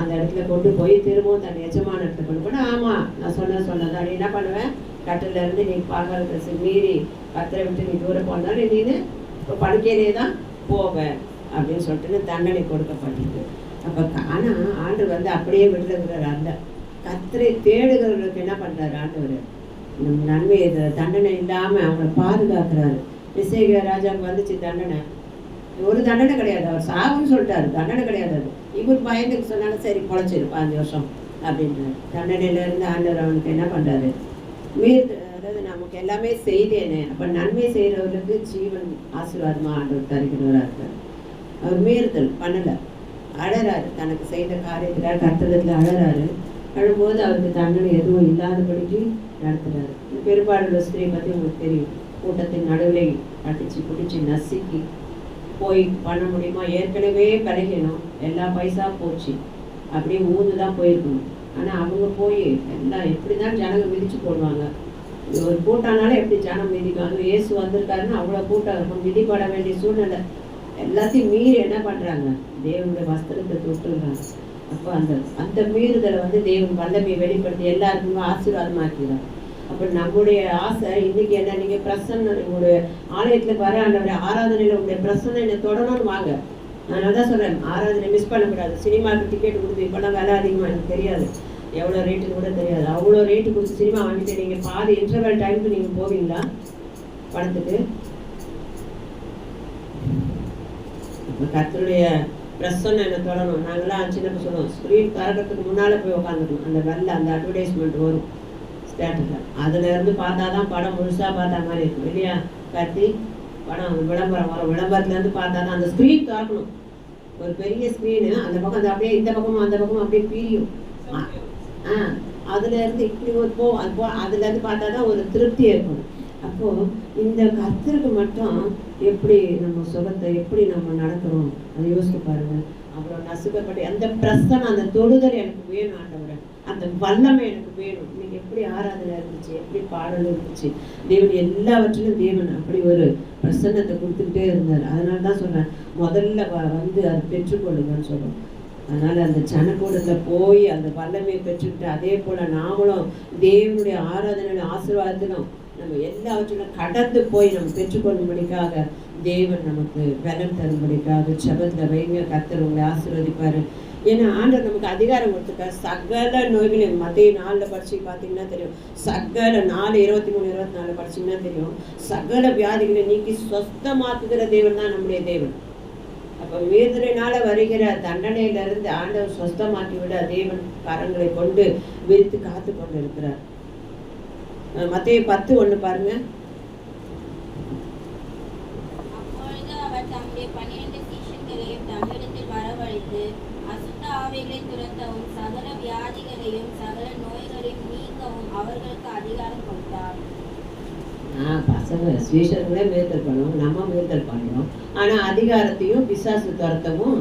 அந்த இடத்துல கொண்டு போய் திரும்பவும் தன் எஜமான இடத்துல கொண்டு போனா, ஆமா நான் சொன்னது அப்படி என்ன பண்ணுவேன், கட்டில இருந்து நீ பாக்காத மீறி கத்தரை விட்டு நீ தூரம் போனாலும் நீனு இப்போ படுக்கையிலே தான் போவேன் அப்படின்னு சொல்லிட்டு தண்டனை கொடுக்கப்பட்டிருக்கு. அப்போ ஆனா ஆண்டவர் வந்து அப்படியே விடுறதுங்கிறார். அந்த கத்தரை தேடுகிறவர்களுக்கு என்ன பண்றாரு ஆண்டவர், நன்மை தண்டனை இல்லாம அவங்களை பாதுகாக்கிறாரு. இசைக்கிய ராஜாவுக்கு வந்துச்சு தண்டனை, ஒரு தண்டனை கிடையாது, அவர் சாகுன்னு சொல்லிட்டாரு, தண்டனை கிடையாது. அது இவர் பயந்துக்கு சொன்னாலும் சரி பொழைச்சிரு 5 வருஷம் அப்படின்றாரு. தண்டனையில இருந்து ஆண்டவர் அவனுக்கு என்ன பண்றாரு, அதாவது நமக்கு எல்லாமே செய்தேனே. அப்ப நன்மை செய்யறவர்களுக்கு ஜீவன் ஆசீர்வாதமா ஆண்டவர் தருகிறவரா இருக்காரு. அவர் மீறுதல் பண்ணல, அழறாரு, தனக்கு செய்த காரியத்துல கர்த்தத்துல அழறாரு. அழும்போது அவருக்கு தண்டனை எதுவும் இல்லாதபடிக்கு நடத்துறாரு. பெரும்பாலுள்ள ஸ்திரீ பத்தி உங்களுக்கு தெரியும், கூட்டத்தின் நடுவில் அடிச்சு பிடிச்சி நசுக்கி போய் பண்ண முடியுமா, ஏற்கனவே கலைக்கணும், எல்லா பைசா போச்சு, அப்படியே ஊந்துதான் போயிருக்கணும். ஆனா அவங்க போய் எல்லாம் எப்படிதான் ஜனங்க மிதிச்சு போடுவாங்க. ஒரு கூட்டம்னால எப்படி ஜனம் மிதிக்கும், அது இயேசு வந்திருக்காருன்னு அவ்வளவு கூட்டம் இருக்கும், மிதிப்பட வேண்டிய சூழ்நிலை. எல்லாத்தையும் மீறி என்ன பண்றாங்க, தேவனுடைய வஸ்திரத்தை தொட்டுறாங்க. அப்போ அந்த மீறுதலை வந்து தேவன் வல்லமையை வெளிப்படுத்தி எல்லாருக்குமே ஆசீர்வாதமாக்கிறார். அப்போ நம்முடைய ஆசை இன்னைக்கு என்ன, நீங்க பிரசன்ன உங்களுடைய ஆலயத்துல வர ஆண்டவருடைய ஆராதனையில உங்களுடைய பிரசன்னம் என்ன தொடணும்னு வாங்க. அதனால தான் சொல்றேன், ஆராதனை மிஸ் பண்ணக்கூடாது. சினிமாவுக்கு டிக்கெட் கொடுத்து இப்பெல்லாம் விலை அதிகமாக எனக்கு தெரியாது, எவ்வளோ ரேட்டுன்னு கூட தெரியாது. அவ்வளோ ரேட்டு கொடுத்து சினிமா வாங்கிட்டு நீங்கள் பாதி இன்டர்வல் டைமுக்கு நீங்கள் போவீங்களா படத்துக்கு? கர்த்தருடைய பிரசன்னம் என்ன தொடரும். நாங்களாம் சின்ன சொல்லுவோம், ஸ்க்ரீன் திறக்கிறதுக்கு முன்னால் போய் உட்காந்துக்கணும். அந்த வெள்ளை அந்த அட்வர்டைஸ்மெண்ட் வரும் ஸ்டேட்டஸில், அதில் இருந்து பார்த்தா தான் படம் முழுசாக பார்த்தா மாதிரி இருக்கும் இல்லையா கார்த்தி? படம் விளம்பரம் வரும், விளம்பரத்துலேருந்து பார்த்தா தான் அந்த ஸ்க்ரீன் திறக்கணும். ஒரு பெரிய ஸ்க்ரீனு அந்த பக்கம் அந்த அப்படியே இந்த பக்கமும் அந்த பக்கமும் அப்படியே பிரியும். அதுல இருந்து இப்படி ஒரு அதுல இருந்து பார்த்தா தான் ஒரு திருப்தி ஏற்படும். அப்போ இந்த கர்த்தருக்கு மட்டும் எப்படி நம்ம சுகத்தை எப்படி நம்ம நடக்கிறோம் அதை யோசிச்சு பாருங்க. அப்புறம் நசுக்கப்பட்டு அந்த பிரசனம் அந்த தொடுதல் எனக்கு வேணும் ஆண்டவரை, அந்த வல்லமை எனக்கு வேணும். இன்னைக்கு எப்படி ஆராதனை இருந்துச்சு, எப்படி பாடல் இருந்துச்சு, தேவன் எல்லாவற்றிலும் தேவன் அப்படி ஒரு பிரசன்னத்தை கொடுத்துக்கிட்டே இருந்தார். அதனால தான் சொல்றேன், முதல்ல வந்து அதை பெற்றுக்கொள்ளுங்கன்னு சொல்றோம். அதனால அந்த ஜனக்கூடத்தில் போய் அந்த வல்லமையை பெற்றுக்கிட்டு அதே போல நாமளும் தேவனுடைய ஆராதனை ஆசீர்வாதத்திலும் நம்ம எல்லாவற்றிலும் கடந்து போய் நம்ம பெற்றுக்கொள்ளும்படிக்காக தேவன் நமக்கு பலன் தரும்படிக்காக ஜெபத்தில் வைங்க. கர்த்தர் உங்களை ஆசீர்வதிப்பாரு. ஏன்னா ஆண்டவர் நமக்கு அதிகாரம் கொடுத்துருக்காரு. சகல நோய்களையும் மத்திய 4 படிச்சு பார்த்தீங்கன்னா தெரியும், சகல 4:23-24 படிச்சீங்கன்னா தெரியும், சகல வியாதிகளை நீக்கி சொஸ்தமாக்குகிற தேவன் தான் நம்முடைய தேவன். அப்போ மீறுதலினால வருகிற தண்டனையிலிருந்து ஆண்டவர் சொஸ்தமாக்கி விட தேவன் கரங்களை கொண்டு விரித்து காத்து கொண்டு இருக்கிறார். மத்தேயு 10:1 பாருங்க. அப்பொழுது அவர் தம்முடைய 12 சீஷர்களையும் தம்மிடத்தில் வரவழைத்து அசுத்த ஆவிகளை துரத்தவும் சகல வியாதிகளையும் சகல நோய்களையும் நீக்கவும் அவர்களுக்கு அதிகாரம் கொடுத்தார். பசங்க ஸ்வீஷர்களே மீறுதல் பண்ணுவோம், நம்ம மீறுதல் பண்ணுறோம். ஆனால் அதிகாரத்தையும் பிசாசு துரத்தவும்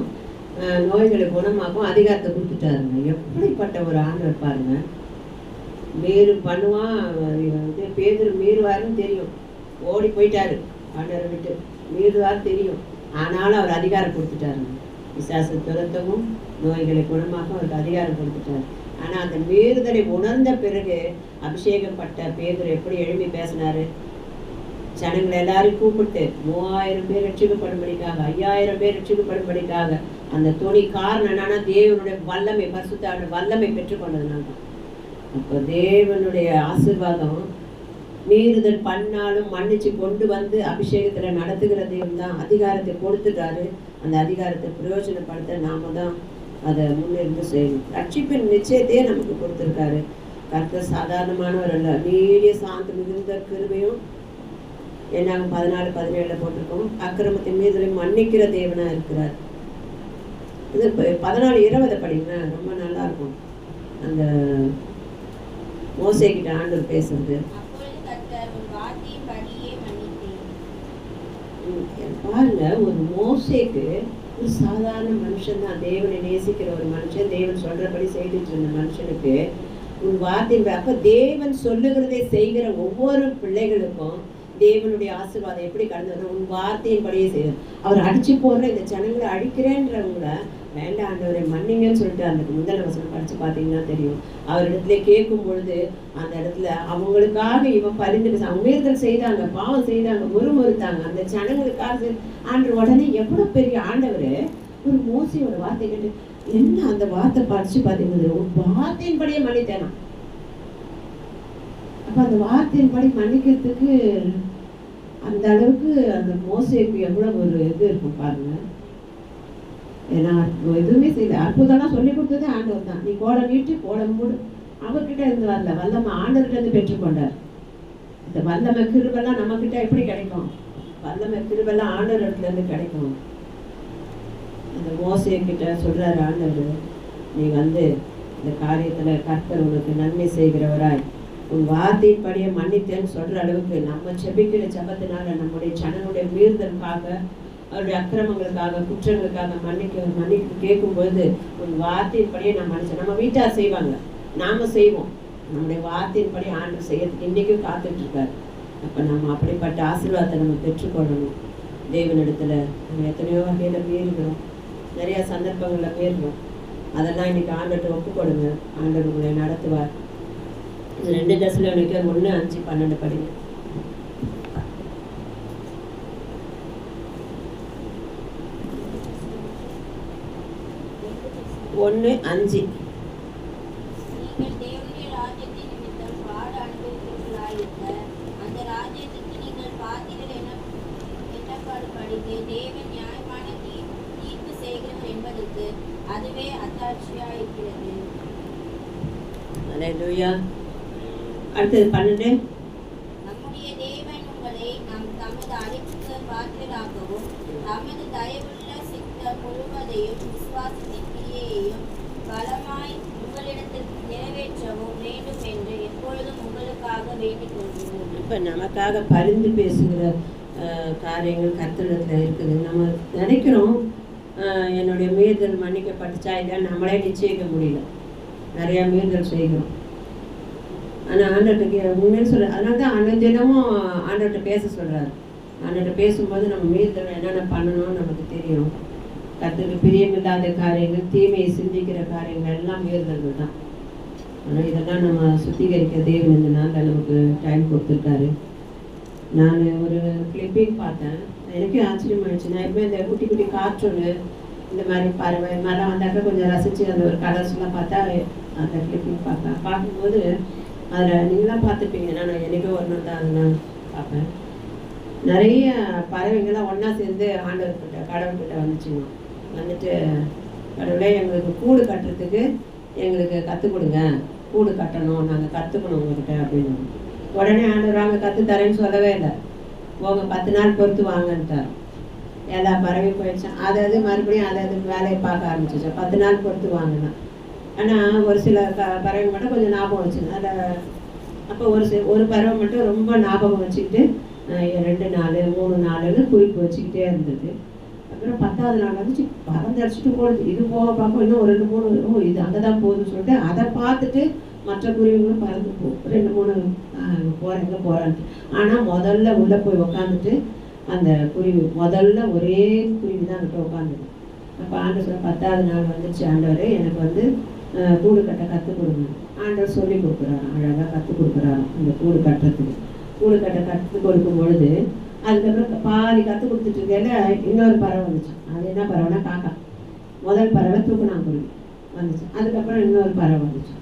நோய்களை குணமாகவும் அதிகாரத்தை கொடுத்துட்டாருங்க. எப்படிப்பட்ட ஒரு ஆண்டவர் பாருங்க. மீறு பண்ணுவான். வந்து பேதுரு மீறுவாருன்னு தெரியும், ஓடி போயிட்டாரு ஆண்டவரை விட்டு. மீறுவார் தெரியும், ஆனாலும் அவர் அதிகாரம் கொடுத்துட்டாருங்க. பிசாசு துரத்தவும் நோய்களை குணமாக அவருக்கு அதிகாரம் கொடுத்துட்டாரு. ஆனால் அந்த மீறுதலை உணர்ந்த பிறகு அபிஷேகப்பட்ட பேதுரு எப்படி எழுப்பி பேசினாரு. ஜனங்களை எல்லாரும் கூப்பிட்டு 3000 பேர் ரட்சிக்கப்படும்படிக்காக, 5000 பேர் ரட்சிக்கப்படும்படிக்காக. அந்த துணி காரணம் என்னன்னா தேவனுடைய வல்லமை, பரிசுத்த வல்லமை பெற்றுக்கொண்டதுனால தான். அப்போ தேவனுடைய ஆசீர்வாதம் மீறுதல் பண்ணாலும் மன்னிச்சு கொண்டு வந்து அபிஷேகத்துல நடத்துகிற தேவன் தான். அதிகாரத்தை கொடுத்துட்டாரு. அந்த அதிகாரத்தை பிரயோஜனப்படுத்த நாம தான் அதை முன்னிருந்து செய்யணும். ரட்சிப்பின் நிச்சயத்தையே நமக்கு கொடுத்துருக்காரு. கர்த்தர் சாதாரணமானவர் அல்ல. நீடிய சாந்த மிகுந்த கிருபையும் என்னாங்க 14-17 போட்டிருக்கோம். அக்கிரமத்தின் மீது மன்னிக்கிற தேவனா இருக்கிறார். இது 14-20 படிங்க, ரொம்ப நல்லா இருக்கும். அந்த மோசேக்கிட்ட ஆண்டவர் பேசுறது பாருங்க. ஒரு மோசேக்கு ஒரு சாதாரண மனுஷன் தான், தேவனை நேசிக்கிற ஒரு மனுஷன், தேவன் சொல்றபடி செய்துட்டு இருந்த மனுஷனுக்கு உன் வார்த்தை. அப்ப தேவன் சொல்லுகிறதை செய்கிற ஒவ்வொரு பிள்ளைகளுக்கும் தேவனுடைய ஆசீர்வாதம் எப்படி கடந்து வரும்? உன் வார்த்தையின்படியே செய்யும். அவர் அடிச்சு போடுற இந்த ஜனங்களை அடிக்கிறேன்றவங்கள வேண்டாம் ஆண்டவரை மன்னிங்கன்னு சொல்லிட்டு அந்த முதல் வசனம் படிச்சு பார்த்தீங்கன்னா தெரியும். அவரிடத்துல கேட்கும் பொழுது அந்த இடத்துல அவங்களுக்காக இவன் பரிந்து மீறுதல் செய்தாங்க, பாவம் செய்தாங்க, முறுமுறுத்தாங்க. அந்த ஜனங்களுக்காக ஆண்டு உடனே எவ்வளவு பெரிய ஆண்டவர் ஒரு மோசையோட வார்த்தை கேட்டு என்ன அந்த வார்த்தை படிச்சு பார்த்தீங்கன்னா உன் வார்த்தையின்படியே மன்னித்தேனா. அப்ப அந்த வார்த்தையின்படி மன்னிக்கிறதுக்கு அந்த அளவுக்கு அந்த மோசைக்கு எவ்வளவு ஒரு இது இருக்கும் பாருங்க. ஏன்னா எதுவுமே செய்யல, அற்புதம்லாம் சொல்லி கொடுத்ததே ஆண்டவர் தான். நீ கோடை நீட்டி கோடை மூடு, அவர்கிட்ட இருந்து வரல, வல்லமை ஆண்டவர்கிட்ட இருந்து பெற்றுக்கொண்டார். இந்த வல்லமை கிருபெல்லாம் நம்ம கிட்ட எப்படி கிடைக்கும்? வல்லமை கிருபெல்லாம் ஆண்டவர் இடத்துல இருந்து கிடைக்கும். அந்த மோசைக்கிட்ட சொல்றாரு ஆண்டவர், நீ வந்து இந்த காரியத்துல கர்த்தர் உனக்கு நன்மை செய்கிறவராய் உன் வார்த்தையின்படியே மன்னித்தேன்னு சொல்ற அளவுக்கு நம்ம செபிக்கிற ஜபத்தினால நம்முடைய ஜனனுடைய மீறுதலுக்காக, அவருடைய அக்கிரமங்களுக்காக, குற்றங்களுக்காக மன்னிக்க கேட்கும்போது உன் வார்த்தையின்படியே நான் மன்னிச்சேன். நம்ம வீட்டார் செய்வாங்க, நாம செய்வோம். நம்முடைய வார்த்தையின்படி ஆண்டு செய்யறதுக்கு இன்னைக்கும் காத்துட்டு இருக்காரு. அப்ப நம்ம அப்படிப்பட்ட ஆசீர்வாதத்தை நம்ம பெற்றுக்கொள்ளணும். தேவனிடத்துல நம்ம எத்தனையோ வகையில மீறுகிறோம், நிறைய சந்தர்ப்பங்கள்ல மீறுகிறோம். அதெல்லாம் இன்னைக்கு ஆண்டவர்கிட்ட ஒப்பு கொடுங்க. ஆண்டவர் உங்களை நடத்துவார். 2 தெசலோனிக்கர் 1:5-12 படிங்க. 1:5. நீங்கள் தேவனுடைய ராஜ்யத்தின் நிமித்தம் பாடு அனுபவிக்கிறவர்களாயிருக்க அந்த ராஜ்யத்துக்கு நீங்கள் பாத்திரர் எண்ணப்படும்படிக்கு தேவன் நியாயமான தீர்ப்பு செய்கிறவர் என்பதற்கு அதுவே அத்தாட்சியாயிருக்கிறது. அல்லேலூயா. அடுத்தது 12. நம்முடைய தேவன் உங்களை தமது அழைப்புக்கு பாத்திரராகவும் தமது தயவுள்ள சித்தம் முழுவதையும் விசுவாசத்தின் கிரியையையும் பலமாய் உங்களிடத்தில் நிறைவேற்றவும் வேண்டும் என்று எப்பொழுதும் உங்களுக்காக வேண்டிக் கொள்கிறோம். இப்போ நமக்காக பரிந்து பேசுகிற காரியங்கள் கர்த்தரிடத்தில் இருக்குது. நம்ம நினைக்கிறோம் என்னுடைய மீறுதல் மன்னிக்கப்பட்டுச்சா இல்லைன்னு நம்மளே நிச்சயிக்க முடியல. நிறையா மீறுதல் செய்கிறோம். ஆனால் ஆண்டவர்கிட்ட உண்மைன்னு சொல்ல, அதனால தான் அனுதினமும் ஆண்டவர்கிட்ட பேச சொல்கிறாரு. ஆண்டவர்கிட்ட பேசும்போது நம்ம மீறுதல் என்னென்ன பண்ணணும்னு நமக்கு தெரியும். கர்த்தருக்கு பிரியமில்லாத காரியங்கள், தீமையை சிந்திக்கிற காரியங்கள் எல்லாம் மீறுதல்கள் தான். ஆனால் இதெல்லாம் நம்ம சுத்திகரிக்க தேவன் இந்த நாளில் நமக்கு டைம் கொடுத்துருக்காரு. நான் ஒரு கிளிப்பிங் பார்த்தேன், எனக்கே ஆச்சரியமாயிடுச்சு. நான் எப்பவுமே இந்த குட்டி குட்டி கார்ட்டூனு இந்த மாதிரி பறவை மாதிரிலாம் வந்தாக்க கொஞ்சம் ரசித்து அந்த ஒரு கலர்ஸ்லாம் பார்த்தா அந்த கிளிப்பிங் பார்க்கும்போது அதில் நீங்களாம் பார்த்துப்பீங்க. நான் எனக்கே ஒரு நாள் தான் அதை நான் பார்ப்பேன். நிறைய பறவைங்கள்லாம் ஒன்றா சேர்ந்து ஆண்டவர்கிட்ட கடவுள்கிட்ட வந்துச்சுங்க. வந்துட்டு கடவுளே எங்களுக்கு கூடு கட்டுறதுக்கு எங்களுக்கு கற்றுக் கொடுங்க, கூடு கட்டணும், நாங்கள் கற்றுக்கணும் உங்ககிட்ட அப்படின்னு. உடனே ஆண்டவர் அங்கே கற்றுத்தரேன்னு சொல்லவே இல்லை. போங்க 10 நாள் பொறுத்து வாங்கன்ட்டார். எல்லா பறவையும் போயிடுச்சேன். அதாவது மறுபடியும் அதை வேலையை பார்க்க ஆரம்பிச்சிச்சேன். 10 நாள் பொறுத்து வாங்கினேன். ஆனால் ஒரு சில பறவை மட்டும் கொஞ்சம் ஞாபகம் வச்சுங்க. அதில் அப்போ ஒரு பறவை மட்டும் ரொம்ப ஞாபகம் வச்சுக்கிட்டு 2 நாள் 3 நாள்னு குறிப்பு வச்சுக்கிட்டே இருந்தது. அப்புறம் 10வது நாள் வந்துச்சு, பறந்தடிச்சிட்டு போகுது. இது போக பார்க்க இன்னும் ஒரு 2 3 இது அங்கே தான் போகுதுன்னு சொல்லிட்டு அதை பார்த்துட்டு மற்ற குருவிகளும் பறந்து போகும். 2 3 போகிறேங்க போகிறான்ட்டு. ஆனால் முதல்ல உள்ளே போய் உக்காந்துட்டு அந்த குருவி முதல்ல ஒரே குருவி தான் அங்கிட்ட உட்காந்துது. அப்போ ஆண்டவர் சொல்ல 10வது நாள் வந்துச்சு, ஆண்டவர் எனக்கு வந்து கூடு கட்ட கற்றுக் கொடுங்க. ஆண்டவர் சொல்லி கொடுக்குறாரு, அழகாக கற்றுக் கொடுக்குறாரு அந்த கூடு கட்டுறதுக்கு. கூடு கட்ட கற்றுக் கொடுக்கும் பொழுது அதுக்கப்புறம் பாதி கற்றுக் கொடுத்துட்டு இருக்கையில இன்னொரு பறவை வந்துச்சு. அது என்ன பறவைனா காக்கா. முதல் பறவை தூக்குனாங்குருவி வந்துச்சு. அதுக்கப்புறம் இன்னொரு பறவை வந்துச்சு.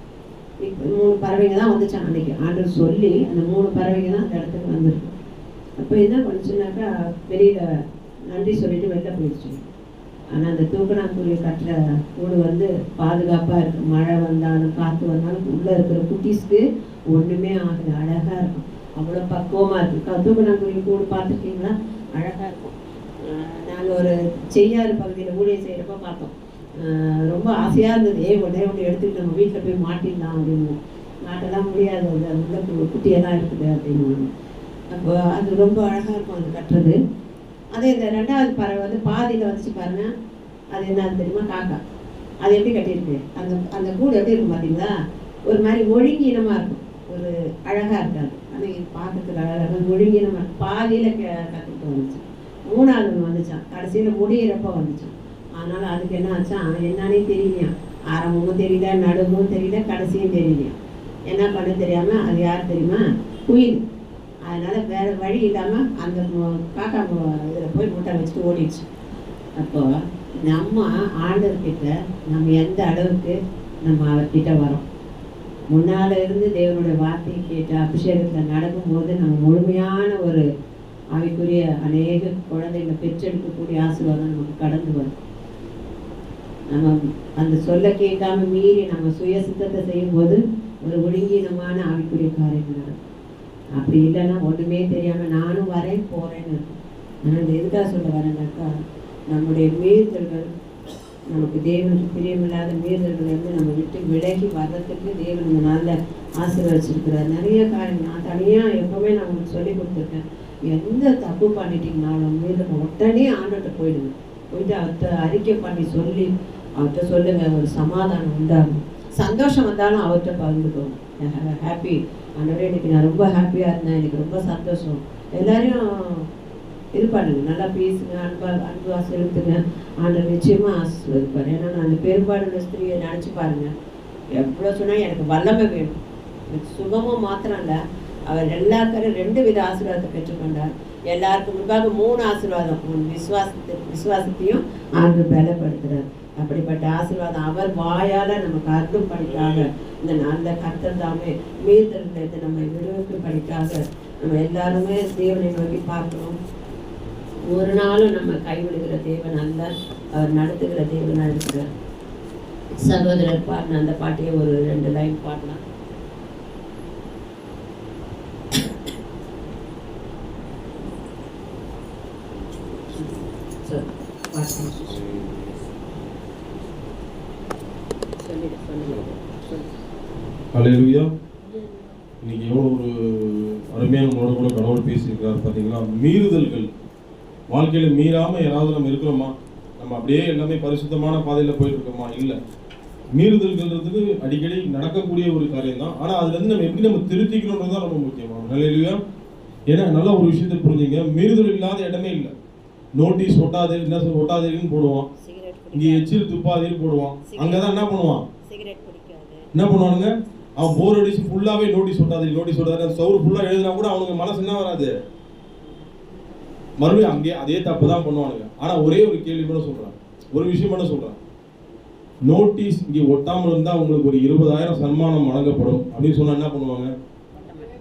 இப்போ 3 பறவைங்க தான் வந்துச்சான் அன்றைக்கி. ஆண்டவர் சொல்லி அந்த 3 பறவைங்க தான் அந்த இடத்துக்கு வந்துருக்கு. அப்போ என்ன பண்ணுச்சுனாக்கா வெளியில் நன்றி சொல்லிட்டு வெளில போயிடுச்சு. ஆனால் அந்த தூக்கணாங்குருவி கட்டுற கூடு வந்து பாதுகாப்பாக இருக்குது. மழை வந்தாலும் காற்று வந்தாலும் உள்ளே இருக்கிற குட்டீஸ்க்கு ஒன்றுமே ஆகுது. அழகாக இருக்கும், அவ்வளோ பக்குவமாக இருக்குது. தூக்கணாங்குருவி கூடு பார்த்துருக்கீங்களா? அழகாக இருக்கும். நாங்கள் ஒரு செய்யாறு பகுதியில் ஊழியர் செய்கிறப்ப பார்த்தோம். ரொம்ப ஆசையாக இருந்தது. உடனே எடுத்துக்கிட்டு நம்ம வீட்டில் போய் மாட்டிடலாம் அப்படின்னு. மாட்டெல்லாம் முடியாது, அது உள்ள குட்டியெல்லாம் இருக்குது அப்படின்னு. அப்போ அது ரொம்ப அழகாக இருக்கும் அது கட்டுறது. அதே இந்த 2வது பறவை வந்து பாதியில் வந்துச்சு பாருங்க. அது என்னன்னு தெரியுமா? காக்கா. அது எப்படி கட்டியிருக்கு, அந்த கூடு எப்படி இருக்கும் பார்த்தீங்களா? ஒரு மாதிரி ஒழுங்கீனமாக இருக்கும், ஒரு அழகாக இருக்காது. ஆனால் பார்க்கறதுக்கு அழகாக ஒழுங்கீனமாக இருக்கும். பாதியில் கற்றுக்கிட்டு வந்துச்சு. 3வது வந்துச்சான், கடைசியில் முடியிறப்போ வந்துச்சான். அதனால் அதுக்கு என்ன ஆச்சான், என்னன்னே தெரியலையா. ஆரம்பமும் தெரியல, நடுவும் தெரியல, கடைசியும் தெரியலையா. என்ன பண்ண தெரியாமல் அது யார் தெரியுமா? குயில். அதனால் வேறு வழி இல்லாமல் அந்த காக்கா இதில் போய் முட்டை வச்சுட்டு ஓடிடுச்சு. அப்போது நம்ம ஆண்டவர்கிட்ட நம்ம எந்த அளவுக்கு நம்ம அவர்கிட்ட வரோம். முன்னால் இருந்து தேவனுடைய வார்த்தையை கேட்டு அபிஷேகத்தில் நடக்கும்போது நம்ம முழுமையான ஒரு ஆவிக்குரிய அநேக குழந்தைகளை பெற்றெடுக்கக்கூடிய ஆசீர்வாதம் நமக்கு கடந்து வரும். நம்ம அந்த சொல்ல கேட்காம மீறி நம்ம சுய சித்தத்தை செய்யும்போது ஒரு ஒழுங்கீனமான ஆவிக்குரிய காரியங்கள் நடக்கும். அப்படி இல்லைன்னா ஒன்றுமே தெரியாமல் நானும் வரேன் போகிறேன்னு இருக்கும். ஆனால் எதுக்காக சொல்ல வரேன்னாக்கா, நம்முடைய மீறுதல்கள், நமக்கு தேவனுக்கு பிரியமில்லாத மீறுதல்கள் வந்து நம்ம விட்டு விலகி வர்றதுக்கு தேவன் இந்த நாளில் ஆசீர்வதிச்சிருக்கிறார். நிறைய காரியம் நான் தனியாக எப்போவுமே நான் உங்களுக்கு சொல்லி கொடுத்துருக்கேன். எந்த தப்பு பண்ணிட்டீங்கனாலும் மீறுதல் உடனே ஆண்டவர்கிட்ட போயிடுங்க. போயிட்டு அவர்கிட்ட அறிக்கை பண்ணி சொல்லி அவர்கிட்ட சொல்லுங்கள். ஒரு சமாதானம் உண்டாகும். சந்தோஷம் வந்தாலும் அவர்கிட்ட பகிர்ந்துக்கோங்க. ஹாப்பி ஆண்டவரே, இன்னைக்கு நான் ரொம்ப ஹாப்பியாக இருந்தேன், எனக்கு ரொம்ப சந்தோஷம். எல்லாரையும் இது பண்ணுங்க, நல்லா பேசுங்க, அன்பு செலுத்துங்க. ஆண்டவர் நிச்சயமாக ஆசீர்வதிப்பார். ஏன்னா நான் அந்த பெரும்பாலுள்ள ஸ்திரியை நினச்சி பாருங்கள். எவ்வளோ சொன்னால் எனக்கு வல்லமை வேணும், எனக்கு சுகமும் மாத்திரம் இல்லை, அவர் எல்லாருக்கும் 2 வித ஆசீர்வாதத்தை பெற்றுக்கொண்டார். எல்லாருக்கும் முன்பாக 3 ஆசீர்வாதம். விசுவாசத்தையும் ஆண்டவர் பலப்படுத்துகிறார். அப்படிப்பட்ட ஆசீர்வாதம் அவர் வாயால் நமக்கு அருளும் படிக்காக இந்த நல்ல கர்த்தர் தாமே மீறுதலிருந்து நம்ம விடுவிக்கும் படிக்காக நம்ம எல்லாருமே தேவனை நோக்கி பார்க்கணும். ஒரு நாளும் நம்ம கைவிடுகிற தேவன் அல்ல, அவர் நடத்துகிற தேவனாக இருக்கிறார். சகோதரர் பாடின அந்த பாட்டையே ஒரு 2 லைன் பாடலாம். ஹல்லேலூயா. இன்னைக்கு எவ்வளோ ஒரு அருமையான உங்களோட கூட கடவுள் பேசியிருக்காரு பார்த்தீங்களா? மீறுதல்கள் வாழ்க்கையில் மீறாமல் யாராவது நம்ம இருக்கிறோமா? நம்ம அப்படியே எல்லாமே பரிசுத்தமான பாதையில் போயிட்டு இருக்கோமா? இல்லை. மீறுதல்கள்ன்றது அடிக்கடி நடக்கக்கூடிய ஒரு காரியம் தான். ஆனால் அதுலேருந்து நம்ம எப்படி நம்ம திருத்திக்கணுன்றது தான் ரொம்ப முக்கியமாக. ஹல்லேலூயா. ஏன்னா நல்ல ஒரு விஷயத்தை புரிஞ்சுங்க, மீறுதல் இல்லாத இடமே இல்லை. நோட்டீஸ் ஒட்டாது, என்ன ஒட்டாதீங்கன்னு போடுவான், இங்கே எச்சில் துப்பாதீன்னு போடுவான். அங்கே தான் என்ன பண்ணுவான், என்ன பண்ணுவானுங்க, அவன் போர் அடிச்சு ஃபுல்லாகவே நோட்டீஸ் ஒட்டாது சவுறு ஃபுல்லாக எழுதினா கூட அவனுக்கு மனசு என்ன வராது, மறுபடியும் அங்கே அதே தப்பு தான் பண்ணுவானுங்க. ஆனால் ஒரே ஒரு கேள்வி மட்டும் சொல்கிறேன், ஒரு விஷயம் மட்டும் சொல்கிறேன். நோட்டீஸ் இங்கே ஒட்டாமல் இருந்தால் உங்களுக்கு ஒரு 20,000 சன்மானம் வழங்கப்படும் அப்படின்னு சொன்னால் என்ன பண்ணுவாங்க?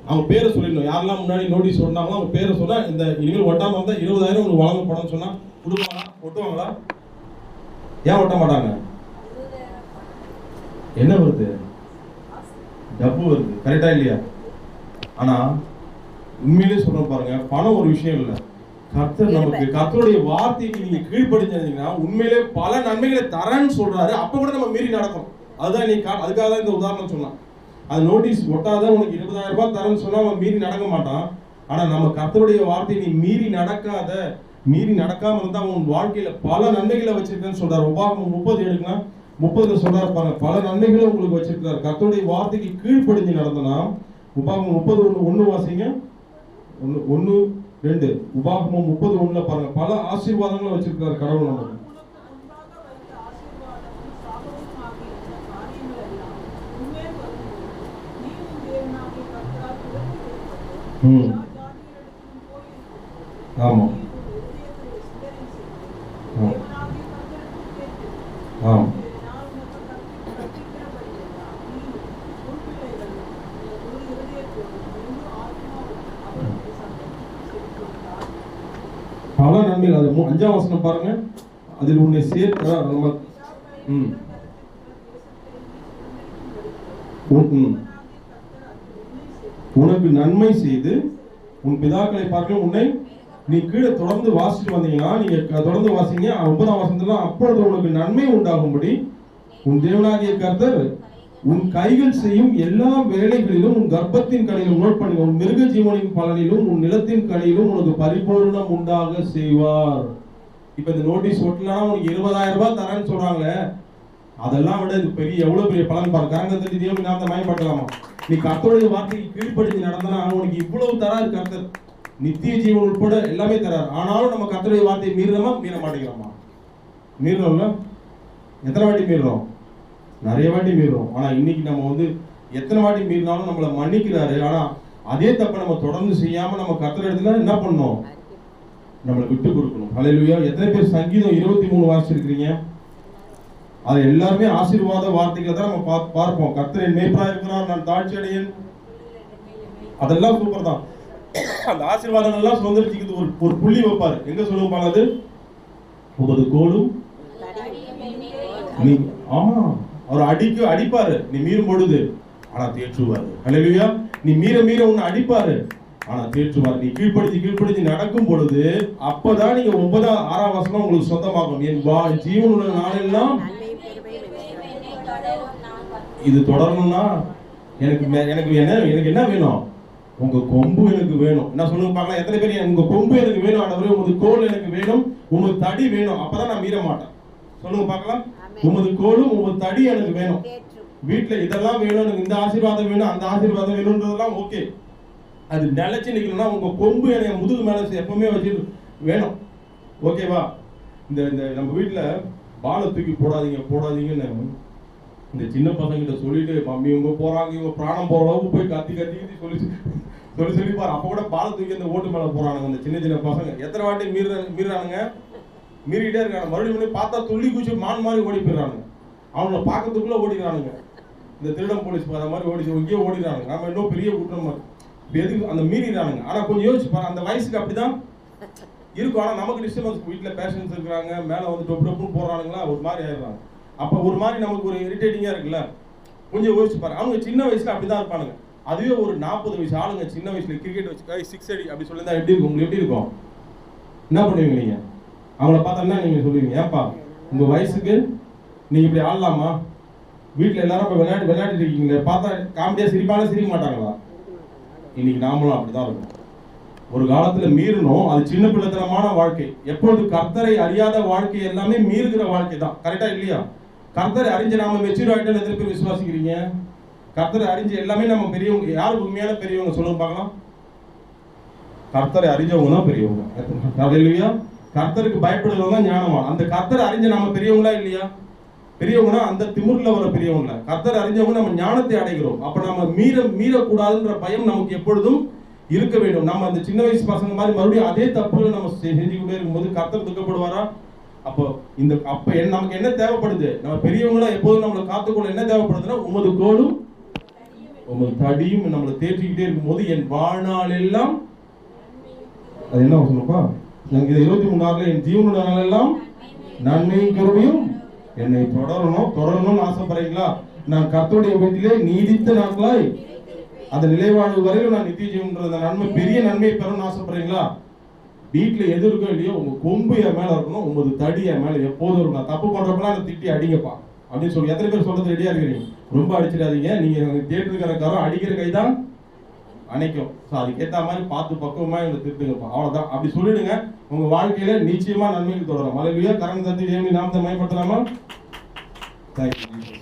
அவங்க பேரை சொல்லிடணும். யாரெல்லாம் முன்னாடி நோட்டீஸ் ஒட்டினாங்களோ அவங்க பேரை சொன்னால் இந்த இனிமேல் ஒட்டாமல் இருந்தால் 20,000 உங்களுக்கு வழங்கப்படும் சொன்னால் கொடுப்பாங்களா? ஒட்டுவாங்களா? ஏன் ஒட்ட மாட்டாங்க? என்ன வருது? டப்பு வருது. கரெக்டா இல்லையா? ஆனா உண்மையிலே சொல்ற பாருங்க, பணம் ஒரு விஷயம் இல்லை. கர்த்தர் நமக்கு கர்த்தருடைய வார்த்தைக்கு நீங்க கீழ்ப்படிஞ்சீங்கன்னா உண்மையிலே பல நன்மைகளை தரேன்னு சொல்றாரு. அப்ப கூட நம்ம மீறி நடக்கும். அதுதான் நீ அதுக்காக தான் இந்த உதாரணம் சொன்னான். அது நோட்டீஸ் ஒட்டாத உனக்கு 20,000 ரூபாய் தரேன்னு சொன்னா அவன் மீறி நடக்க மாட்டான். ஆனா நம்ம கர்த்தருடைய வார்த்தையை நீ மீறி நடக்காம இருந்தா உன் வாழ்க்கையில பல நன்மைகளை வச்சிருக்கேன்னு சொல்றாரு. உபாகமம் 30 எடுங்கன்னா 30 சொல்றாரு பாருங்க, பல நன்மைகளை உங்களுக்கு வச்சிருக்காரு. கர்த்தருடைய வார்த்தைக்கு கீழ்ப்படிஞ்சு நடந்தனா. உபாகமம் 30:1 வாசிங்க. 1:2 உபாகமம் 30:1 பாருங்க, பல ஆசீர்வாதங்களை வச்சிருக்காரு கடவுள் நமக்கு. ஆமா ஆமா பல நன்மைகள். அது 5ஆம் வசனம் பாருங்க, அதில் உன்னை சேர்க்கிறார். நம்ம உனக்கு நன்மை செய்து உன் பிதாக்களை பார்க்க உன்னை நீ கீழே தொடர்ந்து வாசிட்டு வந்தீங்கன்னா, நீங்க தொடர்ந்து வாசிங்க 9ஆம் வசனத்துல, அப்பொழுது உனக்கு நன்மை உண்டாகும்படி உன் தேவனாகிய கர்த்தர் உன் கைகள் செய்யும் எல்லா வேலைகளிலும் உன் கர்ப்பத்தின் கனியிலும், நோட் பண்ணுங்க, உன் மிருக ஜீவனின் பலனிலும் உன் நிலத்தின் கனியிலும் உனக்கு பரிபூர்ணம் உண்டாக செய்வார். இப்ப இந்த நோட்டீஸ் ஒட்டலாம் உனக்கு 20,000 ரூபாய் தரேன்னு சொல்றாங்களே, அதெல்லாம் விட இது பெரிய எவ்வளவு பெரிய பலன் பாருங்க. கரங்கத்தில் தேவன் நாமத்தை மயப்படுத்தலாமா? நீ கர்த்தருடைய வார்த்தைக்கு கீழ்ப்படிஞ்சு நடந்தனா உனக்கு இவ்வளவு தராரு கர்த்தர். நித்திய ஜீவன் உட்பட எல்லாமே தராரு. ஆனாலும் நம்ம கர்த்தருடைய வார்த்தையை மீறமா மீற மாட்டேங்கிறோமா? மீறோம்ல? எத்தனை வாட்டி மீறுறோம்? நிறைய வாட்டி மீறுறோம். ஆனா இன்னைக்கு நம்ம எத்தனை வாட்டி மீறினாலும் நம்மளை மன்னிக்கிறாரு. ஆனா அதே தப்ப நம்ம தொடர்ந்து செய்யாம நம்ம கர்த்தர் இடத்துல என்ன பண்ணணும்? நம்மளை விட்டு கொடுக்கணும். ஹல்லேலூயா. எத்தனை பேர் சங்கீதம் 23 வாசிச்சிருக்கீங்க? அது எல்லாருமே ஆசீர்வாத வார்த்தைகளை தான் நம்ம பார்ப்போம். கர்த்தர் என் மேய்ப்பராக இருக்கிறார், நான் தாழ்ச்சி அடையேன். அதெல்லாம் சூப்பர் தான். அந்த ஆசீர்வாதங்கள் எல்லாம் சுதந்திரிச்சுக்கிறது ஒரு புள்ளி வைப்பாரு. எங்க சொல்லுவாங்க? அது உமது கோலும் நீ ஆமா அவர் அடிப்பாரு நீ மீறும் பொழுது, ஆனா தேற்றுவாரு. ஹல்லேலூயா. நீ மீற உன்னை அடிப்பாரு, ஆனா தேற்றுவார். நீ கீழ்ப்படுத்தி நடக்கும் பொழுது அப்பதான் நீங்க 9-6 வசனம் உங்களுக்கு சொந்தமாகும். என் ஜீவனுள்ள நாளெல்லாம் இது தொடரணும்னா எனக்கு என்ன வேணும்? உங்க கொம்பு எனக்கு வேணும். என்ன சொல்லுங்க பார்க்கலாம். எத்தனை பேர் உங்க கொம்பு எனக்கு வேணும் ஆண்டவரே, உமது கோல் எனக்கு வேணும், உமது தடி வேணும், அப்பதான் நான் மீற மாட்டேன். சொல்லுங்க பார்க்கலாம். உமது கோலும் உமது தடி எனக்கு வேணும். வீட்டுல இதெல்லாம் வேணும், எனக்கு இந்த ஆசீர்வாதம் வேணும், அந்த ஆசீர்வாதம் வேணும்ன்றதெல்லாம் ஓகே. அது நிலைச்சு நிக்கணும்னா உங்க கொம்பு எனக்கு முதுகு மேல எப்பவுமே வச்சு வேணும். ஓகேவா? இந்த நம்ம வீட்டுல பாலை தூக்கி போடாதீங்கன்னு இந்த சின்ன பசங்கிட்ட சொல்லிட்டு, மம்மி இவங்க போறாங்க, இவங்க பிராணம் போற அளவுக்கு போய் கத்தி சொல்லி பாரு. அப்ப கூட பாலை தூக்கி அந்த ஓட்டு மேல போறானுங்க இந்த சின்ன பசங்க. எத்தனை வாட்டி மீறானுங்க, மீறிட்டே இருக்காங்க. மறுபடியும் பார்த்தா துள்ளி குச்சி மான் மாதிரி ஓடி போயிடறானுங்க. அவங்கள பார்க்கறதுக்குள்ள ஓடிக்கிறானுங்க. இந்த திருடம் போலீஸ் அந்த மாதிரி இங்கேயே ஓடிக்கிறானுங்க. நம்ம இன்னும் பெரிய குற்றம் எதுக்கு அந்த மீறிடுறானுங்க. ஆனா கொஞ்சம் யோசிச்சு பாரு, அந்த வயசுக்கு அப்படிதான் இருக்கும். ஆனா நமக்கு டிஸ்டர்பன்ஸ், வீட்டுல பேஷன்ஸ் இருக்கிறாங்க, மேல டொப்புன்னு போறானுங்களா, ஒரு மாதிரி ஆயிடுறாங்க. அப்ப ஒரு மாதிரி நமக்கு ஒரு இரிட்டேட்டிங்கா இருக்குல்ல. கொஞ்சம் யோசிச்சு பாரு, அவங்க சின்ன வயசுல அப்படிதான் இருப்பானுங்க. அதுவே ஒரு 40 வயசு ஆளுங்க சின்ன வயசுல கிரிக்கெட் வச்சு 6 அடி அப்படி சொல்லியிருந்தா எப்படி இருக்கும்? உங்களுக்கு எப்படி இருக்கும்? என்ன பண்ணுவீங்க நீங்க? அவங்கள பார்த்தா நீங்க சொல்லுவீங்க, ஏப்பா உங்க வயசுக்கு நீங்க இப்படி ஆடலாமா? வீட்டுல எல்லாரும் இப்ப விளையாட்டு இருக்கீங்களே, பார்த்தா காமெடியா சிரிக்க மாட்டாங்களா? இன்னைக்கு நாமளும் அப்படிதான் இருக்கும். ஒரு காலத்துல மீறணும். அது சின்ன பிள்ளைத்தனமான வாழ்க்கை. எப்பொழுது கர்த்தரை அறியாத வாழ்க்கை எல்லாமே மீறுகிற வாழ்க்கை தான். கரெக்டா இல்லையா? கர்த்தரை அறிஞ்ச நாம மெச்சூர் ஆகிட்டோம். எத்தனை பேர் விசுவாசிக்கிறீங்க? கர்த்தரை அறிஞ்ச எல்லாமே நம்ம பெரியவங்க. யார் உண்மையான பெரியவங்க சொல்லுங்க பார்க்கலாம். கர்த்தரை அறிஞ்சவங்க தான் பெரியவங்க. இல்லையா? கர்த்தருக்கு பயப்படுறவங்க ஞானமா. அந்த கர்த்தரை அறிஞ்ச நாம பெரியவங்களா இல்லையா? பெரியவங்கன்னா அந்த திமிர்ல வர பெரியவங்கள. கர்த்தரை அறிஞ்சவங்க நம்ம ஞானத்தை அடைகிறோம். அப்ப நம்ம மீறக்கூடாதுன்ற பயம் நமக்கு எப்பொழுதும் இருக்க வேண்டும். நம்ம அந்த சின்ன வயசு பசங்க மாதிரி மறுபடியும் அதே தப்புகளை நம்ம செஞ்சுக்கிட்டே இருக்கும்போது கர்த்தர் துக்கப்படுவாரா? அப்போ நமக்கு என்ன தேவைப்படுது? நம்ம பெரியவங்களா எப்போதும் நம்மளை காத்துக்கொள்ள என்ன தேவைப்படுதுன்னா, உமது கோலும் உமது தடியும் நம்மளை தேற்றிக்கிட்டே இருக்கும்போது என் வாழ்நாள் எல்லாம், அது என்ன சொல்லப்பா, இது 23 என் ஜீவனுடைய நாளெல்லாம் நன்மையும் கிருபையும் என்னை தொடரணும்னு ஆசைப்படுறீங்களா? நான் கர்த்தருடைய வீட்டிலே நீடித்த நாட்களாய் அந்த நிலைவாழ்வு வரையிலும் நான் நித்திய ஜீவன்ற நன்மை, பெரிய நன்மையை பெறணும்னு ஆசைப்படுறீங்களா? வீட்டுல எது இருக்கோ இல்லையோ, உங்க கொம்பு என் மேல இருக்கணும், உங்களது தடி என் மேல எப்போதும் இருக்கணும். தப்பு பண்றப்பெல்லாம் திட்டி அடிங்கப்பா. அப்படின்னு சொல்லி எத்தனை பேர் சொல்றது ரெடியா இருக்கிறீங்க? ரொம்ப அடிச்சிடாதீங்க. நீங்க தேட்டருக்கிற காரம் அடிக்கிற கை தான் அணைக்கும். ஸோ அதுக்கேற்ற மாதிரி பார்த்து பக்குவமா இவங்க திருத்துங்கப்பா, அவ்வளவுதான். அப்படி சொல்லிடுங்க. உங்க வாழ்க்கையில நிச்சயமா நன்மைகள் தொடரும். மலையிலேயே கரண் தந்தி தேவி நாமத்தை மயப்படுத்தலாமா? தேங்க்யூ.